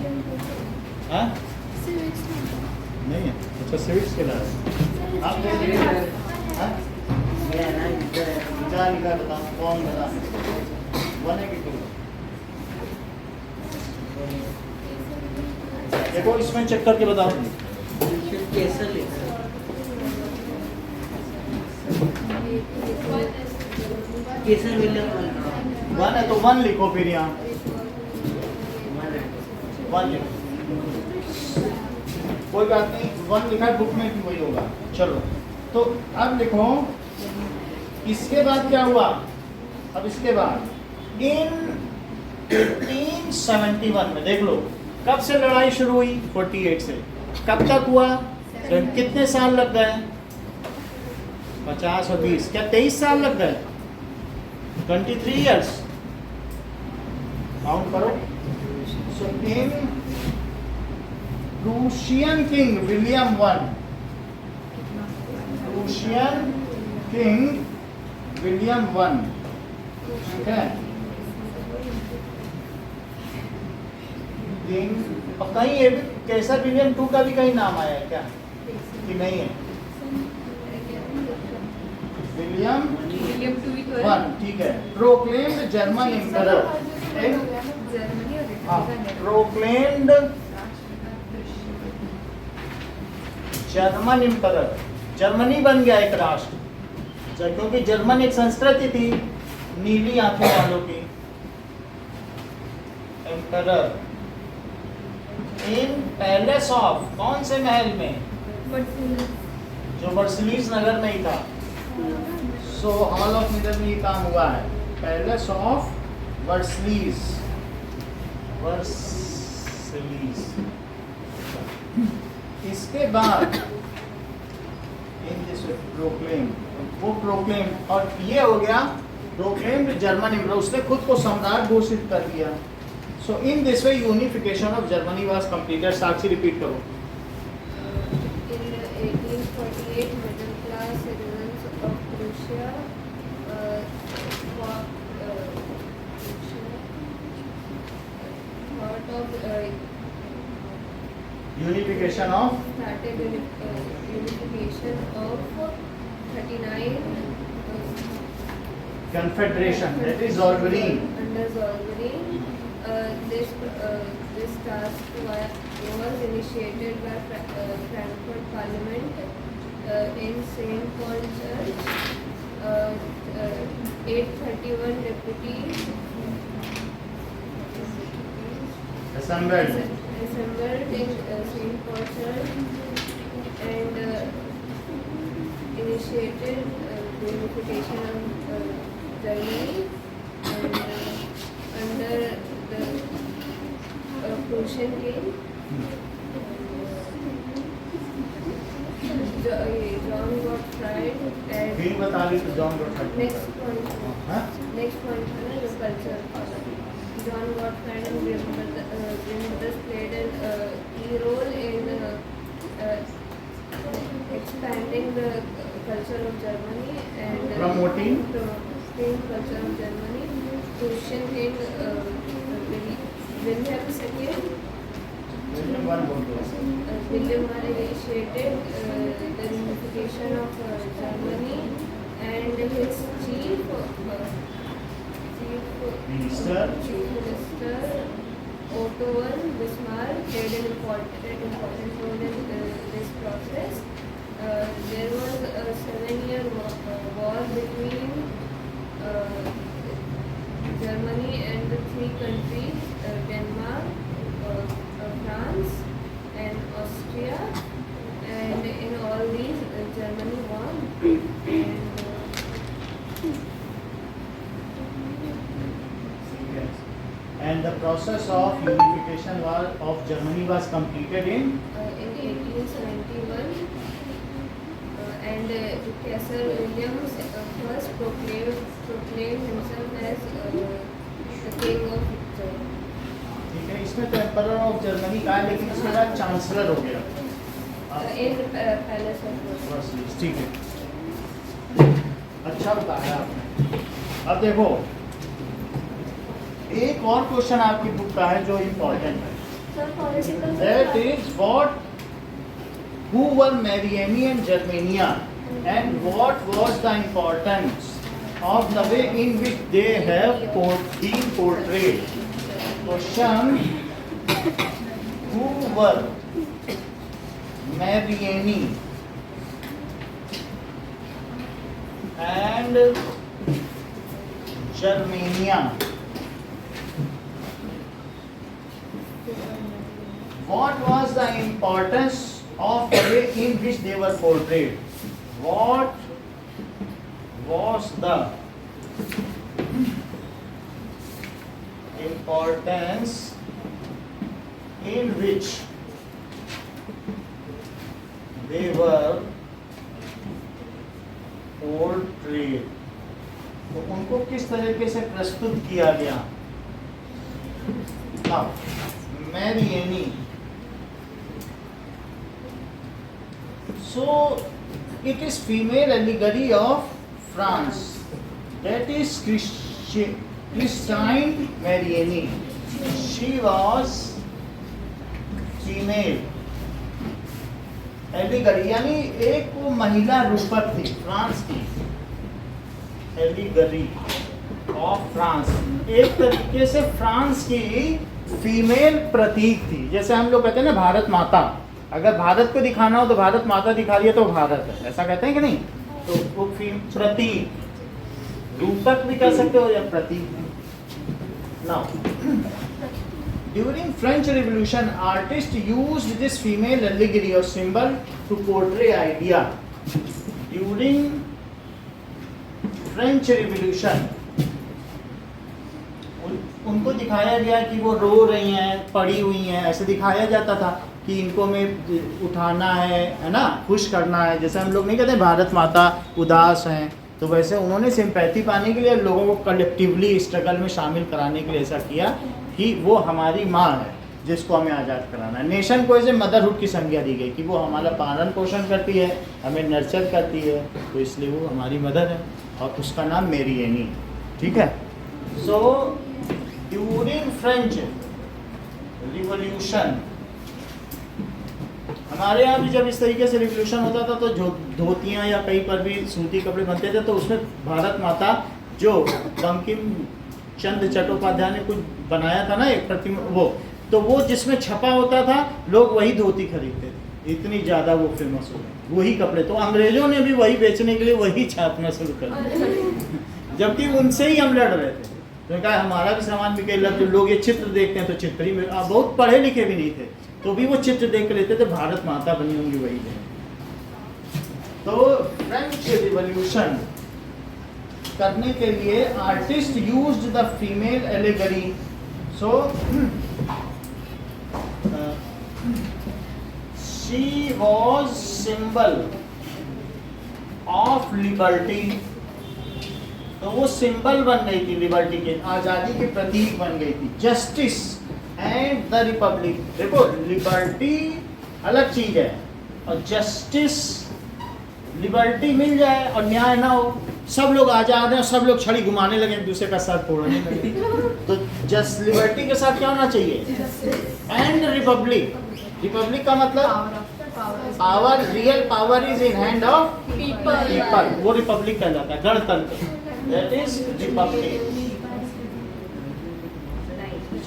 हाँ? नहीं है? अच्छा, सिविक्स के लिए आप क्या लिखा बताओ, कौन बता? 1 है कि 2? देखो इसमें चेक करके बताओ। केसर लिखा है। केसर विलियम 1 है तो 1 लिखो, फिर यहाँ 1 लिखो, कोई बात नहीं। 1 लिखा है बुक में भी वही होगा। चलो, तो अब लिखो इसके बाद क्या हुआ? अब इसके बाद इन 1871 में देख लो, कब से लड़ाई शुरू हुई? 48 से। कब तक हुआ? कितने साल लग गए? 50 और 20, क्या 23 साल लग गए? 23 years। काउंट करो। So in Prussian king William I, Prussian king William I, ठीक है, किंग। और कहीं ये भी कैसर विलियम II का भी कहीं नाम आया है क्या कि नहीं है? विलियम I, ठीक है। Proclaimed German emperor, proclaimed German emperor, Germany बन गया एक राष्ट्र, क्योंकि जर्मन एक संस्कृति थी नीली आंखों वालों की। एम्परर इन पैलेस ऑफ, कौन से महल में? जो वर्सलीज नगर में ही था। सो हॉल ऑफ मिरर में ये काम हुआ है। Palace of Versailles, Versailles. इसके बाद इन दिस प्रोक्लेम, वो प्रोक्लेम, और ये हो गया प्रोक्लेम्ड जर्मन एम्परर। उसने खुद को सम्राट घोषित कर दिया। So in this way unification of Germany was completed. Sakshi repeat करो. In 1848, middle class citizens of Prussia thought of Unification of started unification of 39 Confederation. That is Zollverein. under Zollverein. This task was initiated by Frankfurt Parliament in St. Paul Church. 831 deputies Assembled. assembled in St. Paul Church and initiated the unification of Germany and under the Prussian king. John got tried and Queen बता रही तो John got tried. next point हाँ? है ना जो culture John Gottfried and Grimm played a key role in expanding the culture of Germany and Promoting culture of Germany. Prussian king William II. William initiated the unification of Germany and his chief Minister. Otto I Bismarck played an important role in this process. There was a 7-year war between Germany and the three countries, Denmark, France and Austria, and in all these Germany won. And the process of unification of Germany was completed in 1871 and Kaiser William first proclaimed himself as the king of Germany. ठीक है. इसमें तो एम्परर ऑफ जर्मनी का है लेकिन इसके बाद चांसलर हो गया. In palace of Versailles. बस ठीक है. अच्छा बताया आपने. अब देखो एक और क्वेश्चन आपकी बुक का है जो इम्पोर्टेंट है. Sir, political. That is what who were Mariani and Germania and what was the importance of the way in which they have been portrayed. Question: who were Mariani and Germania? What was the importance of the way in which they were portrayed? What was the importance in which they were portrayed? तो उनको किस तरीके से प्रस्तुत किया गया? Now, Mariani. So it is female allegory of France. That is Christine Mariani. She was female allegory यानी एक वो महिला रूपक थी फ्रांस की. allegory of France एक तरीके से फ्रांस की फीमेल प्रतीक थी. जैसे हम लोग कहते हैं ना भारत माता. अगर भारत को दिखाना हो तो भारत माता दिखा रही है तो भारत है, ऐसा कहते हैं कि नहीं? तो वो प्रतीक रूपक भी कह सकते हो या प्रतीक. Now during French revolution artist used this female allegory और symbol to portray idea. During French revolution उनको दिखाया गया कि वो रो रही हैं, पड़ी हुई हैं, ऐसे दिखाया जाता था कि इनको में उठाना है ना, खुश करना है. जैसे हम लोग नहीं कहते भारत माता उदास हैं, तो वैसे उन्होंने सिंपैथी पाने के लिए लोगों को कलेक्टिवली स्ट्रगल में शामिल कराने के लिए ऐसा किया कि वो हमारी माँ है जिसको हमें आज़ाद कराना है। नेशन को ऐसे मदरहुड की संज्ञा दी गई कि वो हमारा पालन पोषण करती है, हमें नर्चर करती है, तो इसलिए वो हमारी मदर है और उसका नाम मेरी एनी। ठीक है। सो ड्यूरिंग फ्रेंच रिवॉल्यूशन, हमारे यहाँ भी जब इस तरीके से रिवॉल्यूशन होता था तो जो धोतियाँ या कहीं पर भी सूती कपड़े बनते थे तो उसमें भारत माता जो बंकिम चंद्र चट्टोपाध्याय ने कुछ बनाया था ना एक प्रतिमा, तो वो जिसमें छपा होता था लोग वही धोती खरीदते थे, इतनी ज़्यादा वो फेमस हो गए वही कपड़े। तो अंग्रेजों ने भी वही बेचने के लिए वही छापना शुरू कर दिया, जबकि उनसे ही हम लड़ रहे थे। तो कहा हमारा भी सामान बिके, जो लोग ये चित्र देखते हैं तो चित्र ही में बहुत पढ़े लिखे भी नहीं थे तो भी वो चित्र देख लेते थे, भारत माता बनी होंगी वही है। तो फ्रेंच रिवॉल्यूशन करने के लिए artist used the female allegory. So she was symbol of liberty. तो वो सिंबल बन गई थी लिबर्टी के, आज़ादी के प्रतीक बन गई थी। जस्टिस एंड द रिपब्लिक, देखो लिबर्टी अलग चीज है और जस्टिस, लिबर्टी मिल जाए और न्याय ना हो, सब लोग आजाद हैं और सब लोग छड़ी घुमाने लगे दूसरे का सर फोड़ने लगे, तो जस्ट लिबर्टी के साथ क्या होना चाहिए? एंड रिपब्लिक, रिपब्लिक का मतलब power, real power is in hand of people, वो रिपब्लिक कहलाता है, गणतंत्र, दैट इज रिपब्लिक।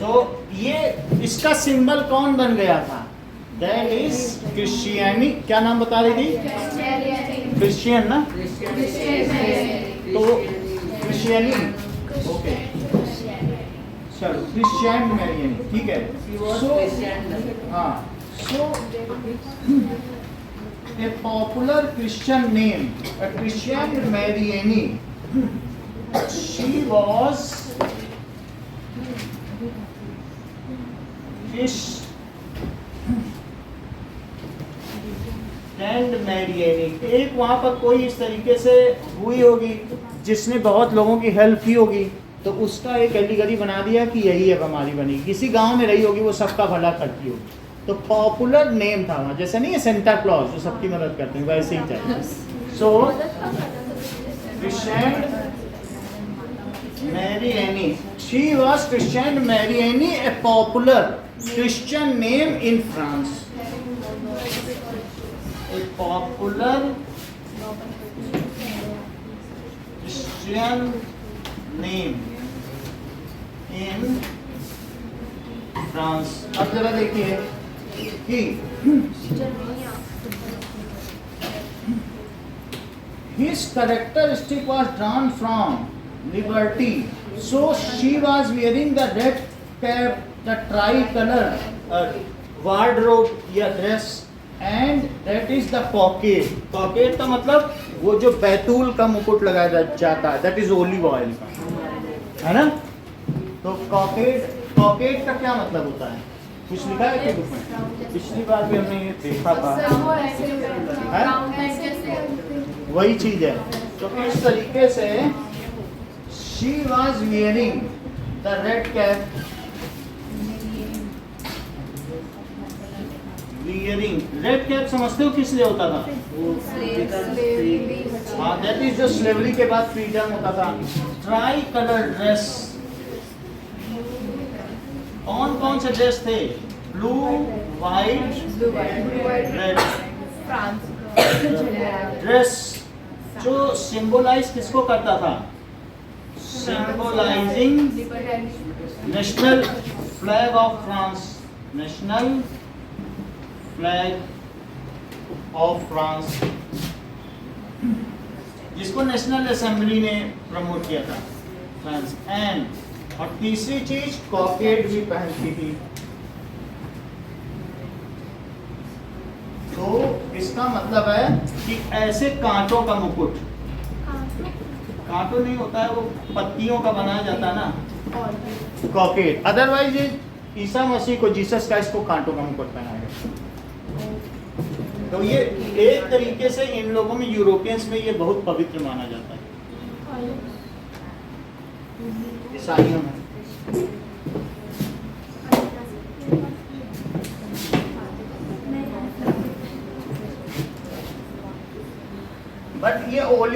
तो ये इसका सिंबल कौन बन गया था? That is Christiani. क्या नाम बता रही थी? क्रिश्चियन ना, तो क्रिश्चियनी, ओके चलो क्रिश्चियन मैरियन, ठीक है। सो हाँ, so a popular Christian name, a Christian Mariani, she was Christian Mariani। एक वहाँ पर कोई इस तरीके से हुई होगी जिसने बहुत लोगों की हेल्प की होगी, तो उसका एक कैटेगरी बना दिया कि यही अब हमारी बनी। किसी गांव में रही होगी, वो सबका भला करती होगी, तो पॉपुलर नेम था वहाँ। जैसे नहीं है सेंटा क्लॉज जो सबकी मदद करते हैं, वैसे ही चाहिए। So Christian Mariani, she was Christian Mariani, a popular Christian name in France, a popular Christian name in France. अब जरा देखिए कि his characteristic was drawn from liberty, so she was wearing the red cap, the tricolor wardrobe या dress, and that is the cockade। cockade का मतलब वो जो बैतूल का मुकुट लगाया जाता है, that is olive oil का, है ना। तो cockade का क्या मतलब होता है? कुछ लिखा है क्या बुक में? पिछली बार भी हमने ये देखा था, वही चीज है। तो इस तरीके से she was wearing the red cap, wearing red cap समझते हो किस लिए होता था? हाँ, that is जो स्लेवरी के बाद फ्रीडम होता था। ट्राई कलर ड्रेस, कौन से ड्रेस थे? ब्लू, वाइट, रेड ड्रेस, जो सिंबलाइज किसको करता था? Symbolising national flag of France, national flag of France, जिसको नेशनल असेंबली ने प्रमोट किया था फ्रांस। एंड और तीसरी चीज कॉकेड भी पहनती थी। तो इसका मतलब है कि ऐसे कांटों का मुकुट, कांटों नहीं होता है, वो पत्तियों का बनाया जाता है ना, कॉकेड। अदरवाइज ये ईसा मसीह को, जीसस क्राइस्ट को कांटों का मुकुट पहनाया गया। तो ये एक तरीके से इन लोगों में, यूरोपियंस में ये बहुत पवित्र माना जाता है, ईसाइयों में।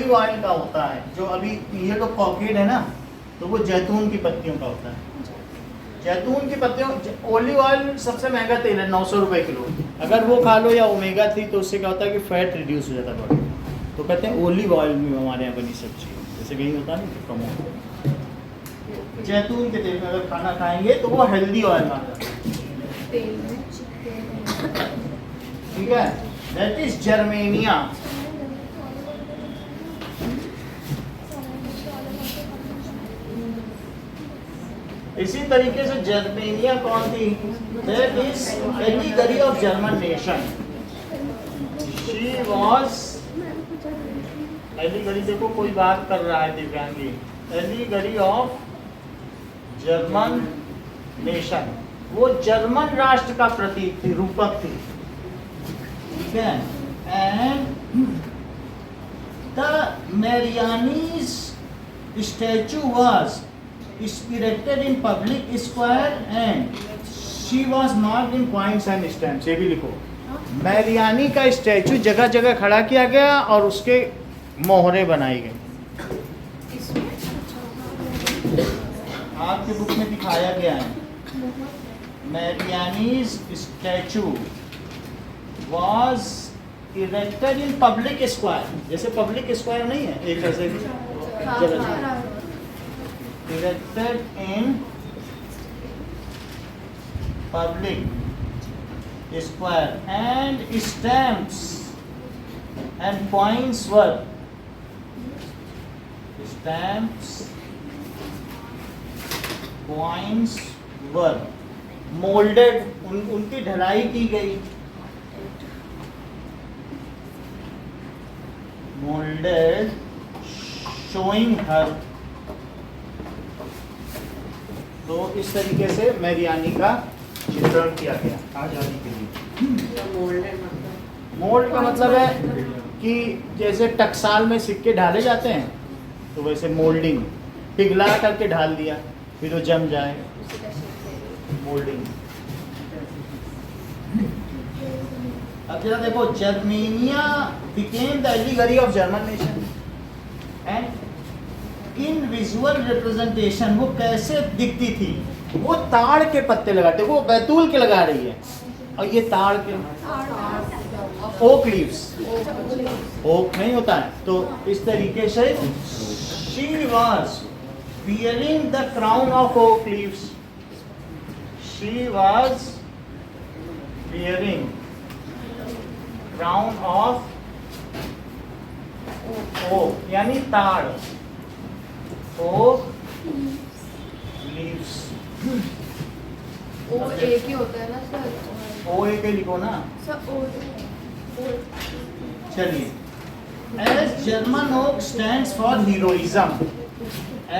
ओलिव ऑयल का होता है, जो अभी ये तो कॉकेड है ना, तो वो जैतून की पत्तियों का होता है। जैतून की पत्तियों, ओलिव ऑयल सबसे महंगा तेल है, 900 रुपये किलो। अगर वो खा लो या ओमेगा 3, तो उससे क्या होता है कि फैट रिड्यूस हो जाता है बॉडी में। तो कहते हैं ओलिव ऑयल में हमारे यहाँ बनी सब्जी है, जैसे कहीं होता नहीं तो कम होता। जैतून के तेल में अगर खाना खाएंगे तो वो हेल्दी ऑयल माना जाता है। ठीक है, दैट इज जर्मेनिया। इसी तरीके से जर्मेनिया कौन थी? That is allegory of German nation. She was, allegory, देखो कोई बात कर रहा है Divyangi, allegory of German nation, वो जर्मन राष्ट्र का प्रतीक थी, रूपक थी। ठीक है, and the Marianne's statue was erected in public square and she was marked in coins and stamps। ये भी लिखो, मैरियानी का स्टैचू जगह जगह खड़ा किया गया और उसके मोहरे बनाई गई। आपके बुक में दिखाया गया है, Marianne's statue was erected in public square। जैसे पब्लिक स्क्वायर नहीं है, एक ऐसे जगह, erected in public square and stamps and coins were molded, उनकी ढलाई की गई, molded showing her। तो इस तरीके से मैरियानी का चित्रण किया गया आजादी के लिए। मोल्ड का मतलब है कि जैसे टकसाल में सिक्के ढाले जाते हैं, तो वैसे मोल्डिंग, पिघला करके ढाल दिया फिर वो जम जाए, मोल्डिंग। अब जरा देखो, Germania became the allegory of German nation and in visual representation वो कैसे दिखती थी? वो ताड़ के पत्ते लगाते, वो बैतूल के लगा रही है, और ये ताड़ के, ओक लीव्स, ओक नहीं होता है, तो इस तरीके से she was wearing the crown of oak leaves. She was wearing crown of oak, यानी ताड़, ओक लीव्स। ओ एक ही होता है ना सर? ओ एक ही लिखो ना। चलिए, as German oak stands for heroism,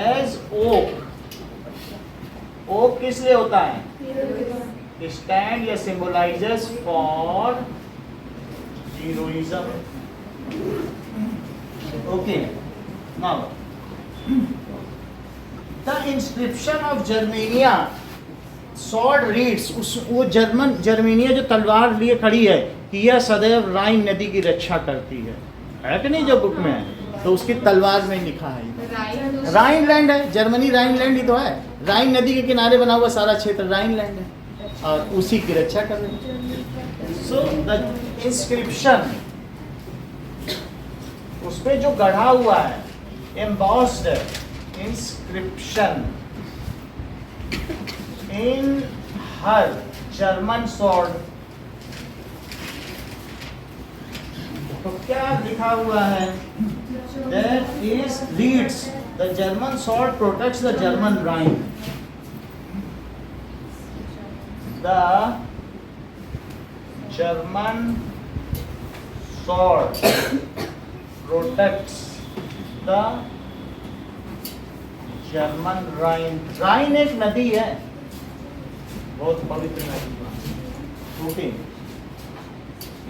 as oak, oak किस लिए होता है? स्टैंड या symbolises for heroism. Okay, now the inscription of Germania sword reads, वो जर्मेनिया जो तलवार लिए खड़ी है कि यह सदैव राइन नदी की रक्षा करती है कि नहीं? जो बुक में है तो उसकी तलवार में लिखा है। राइनलैंड है, जर्मनी राइनलैंड ही तो है, राइन नदी के किनारे बना हुआ सारा क्षेत्र राइनलैंड है, और उसी की रक्षा कर रहे हैं। सो द इंस्क्रिप्शन, उस पे जो गढ़ा हुआ है, embossed inscription in her German sword, तो क्या लिखा हुआ है? That is reads the German sword protects the German Rhine. The German sword protects the German Rhine. Rhine एक नदी है, बहुत पवित्र नदी।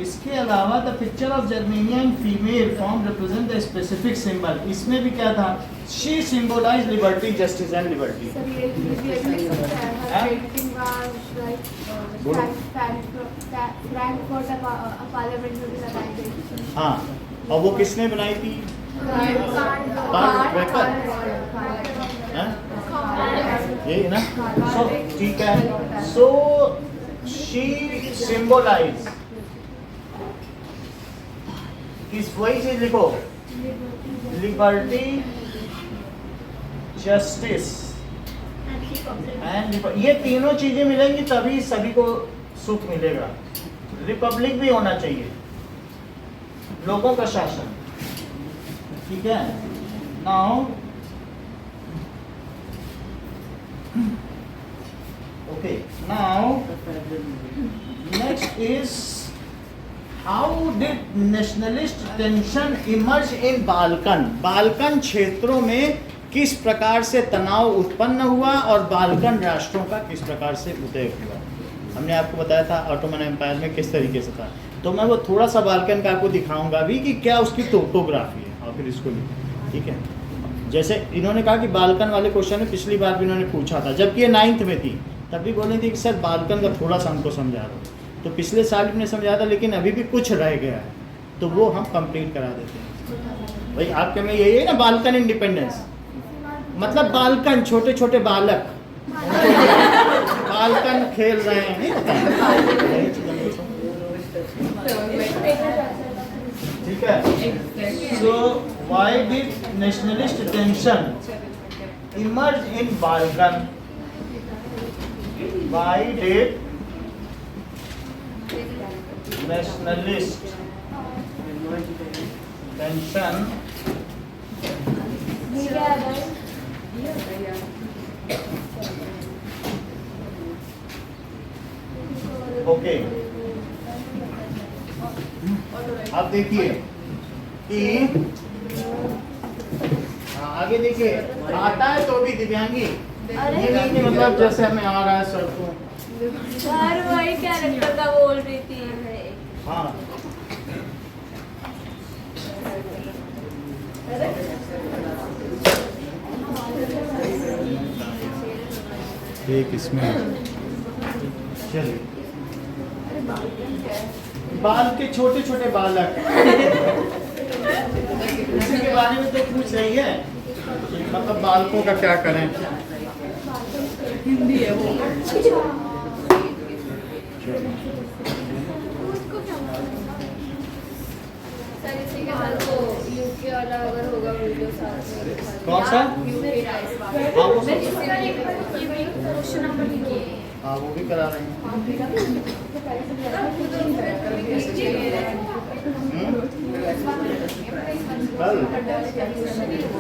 इसके अलावा the picture of Germania in female form represent the specific symbol. इसमें भी क्या था? She symbolise liberty, justice and liberty. हाँ, और वो किसने बनाई थी? कार यही ना। सो ठीक है, सो शी सिंबलाइज किस, वही चीज लिखो, लिबर्टी, जस्टिस एंड, ये तीनों चीजें मिलेंगी तभी सभी को सुख मिलेगा। रिपब्लिक भी होना चाहिए, लोगों का शासन, ठीक है। Now okay, now next is how did nationalist tension emerge in Balkan. Balkan क्षेत्रों में किस प्रकार से तनाव उत्पन्न हुआ और बाल्कन राष्ट्रों का किस प्रकार से उदय हुआ। हमने आपको बताया था ऑटोमन एम्पायर में किस तरीके से था, तो मैं वो थोड़ा सा बाल्कन का आपको दिखाऊंगा भी कि क्या उसकी टोपोग्राफी है, और फिर इसको लिखो, ठीक है। जैसे इन्होंने कहा कि बाल्कन वाले क्वेश्चन में पिछली बार भी इन्होंने पूछा था, जबकि ये 9th में थी, तब भी बोली थी कि सर बाल्कन का थोड़ा सा हमको समझा दो। तो पिछले साल भी ने समझाया था, लेकिन अभी भी कुछ रह गया है, तो वो हम कंप्लीट करा देते हैं। भाई आपके में यही है ना, बाल्कन इंडिपेंडेंस मतलब बाल्कन, छोटे छोटे बालक बाल्कन खेल रहे हैं, नहीं ठीक है। So why did nationalist tension emerge in Balkan, why did nationalist tension okay. अब देखिए कि आगे देखिए, आता है तो भी दिव्यांगी, ये नहीं कि मतलब जैसे हमें आ रहा है सर को, सर वही कैरेक्टर का बोल रही थी। हाँ एक इसमें चलिए, बाल के छोटे छोटे बालक इसी के बारे में तो पूछ रही है, मतलब बालकों का क्या करें। हिंदी है वो। सर इसी के साथ वो यूके वाला अगर होगा वीडियो साथ में, कौन सा? हाँ वो क्वेश्चन नंबर लिखिए। हाँ वो भी करा रहे हैं।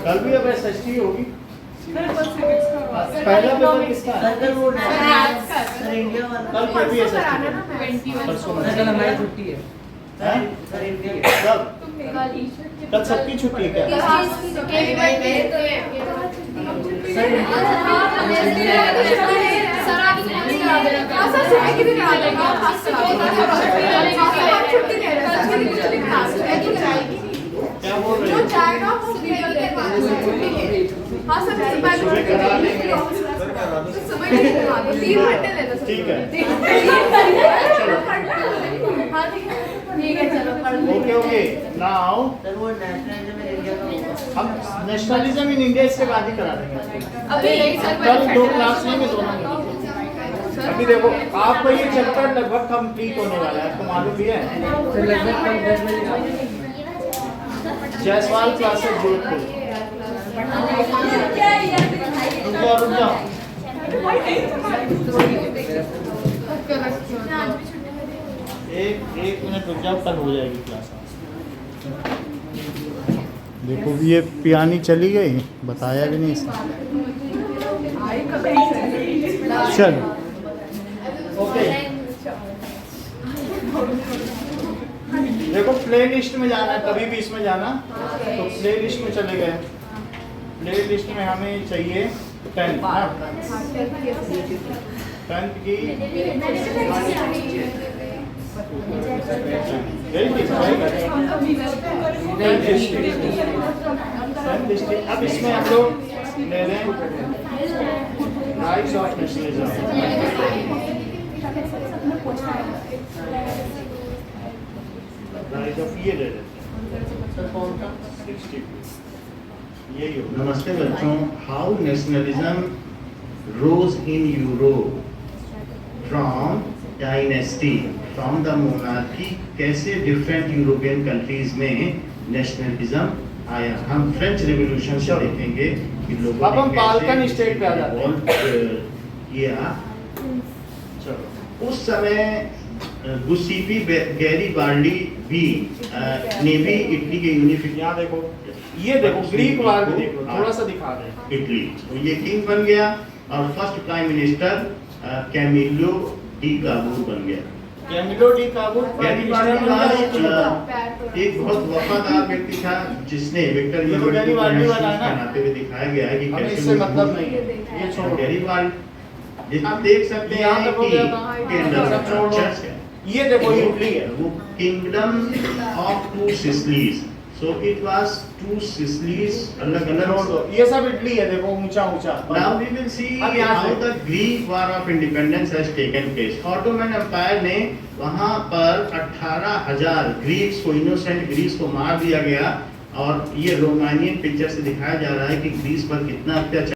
कल भी अब SST होगी। पहला पेपर किसका है? कल फिर भी SST परसों में छुट्टी है। कब? कल सबकी छुट्टी है क्या? क्या बोल रहे हैं? ठीक है, ओके ओके। नाउ हम नेशनलिज्म इन इंडिया इसके बाद ही करा देंगे। कल 2 क्लास लेंगे, दोनों। अभी देखो आपको ये चैप्टर लगभग कंप्लीट होने वाला है, आपको मालूम भी है। जायसवाल क्लासेस जोधपुर, रुक जाओ। एक मिनट रुक जाओ, कल हो जाएगी क्लास। देखो ये पियानी चली गई, बताया भी नहीं इसने। चल ओके, देखो प्ले लिस्ट में जाना है, कभी भी इसमें जाना तो प्ले लिस्ट में चले गए। प्ले लिस्ट में हमें चाहिए 10th की अब इसमें हम लोग ले लें rights of nationalism. Right of ये ले लेते हैं। यही होगा। नमस्ते बच्चों, how nationalism rose in Europe from dynasty from the monarchy, कैसे डिफरेंट यूरोपियन कंट्रीज में नेशनलिज्म आया। हम फ्रेंच रेवोल्यूशन से देखेंगे कि लोगों अब हम ने बाल्कन कैसे स्टेट पे आ जाते हैं। revolt किया। चलो उस समय गुस्सीपी गैरीबाल्डी भी ने भी इटली के यूनिफिक यहाँ देखो, ये देखो ग्रीक वार भी देखो, थोड़ा सा दिखा दे। इटली, तो ये किंग बन गया और first prime minister Camillo de Cavour बन गया। कैमिलो डी काबूर गैरीबाल्डी एक बहुत वफादार व्यक्ति था जिसने विक्टर ये तो गैरीबाल्डी वाला है ना? बनाते हुए दिखाया गया है कि हमें कैसे इससे वो मतलब नहीं है, ये छोड़ो। गैरीबाल्डी आप देख सकते यहाँ हैं तक हो कि गया था, के अंदर सब छोड़ो। चर्च है। ये देखो ये इटली है। वो kingdom of two Sicilies, so it was two Sicilies अलग छोड़ दो, अलग। ये सब इटली है, देखो ऊंचा ऊंचा। Now we will see अब यहाँ how से- the Greek War of Independence has taken place. Ottoman Empire ने वहाँ पर 18,000 ग्रीक्स को, इनोसेंट ग्रीक्स को मार दिया गया और ये रोमानियन पिक्चर से दिखाया जा रहा है कि ग्रीस पर कितना अत्याचार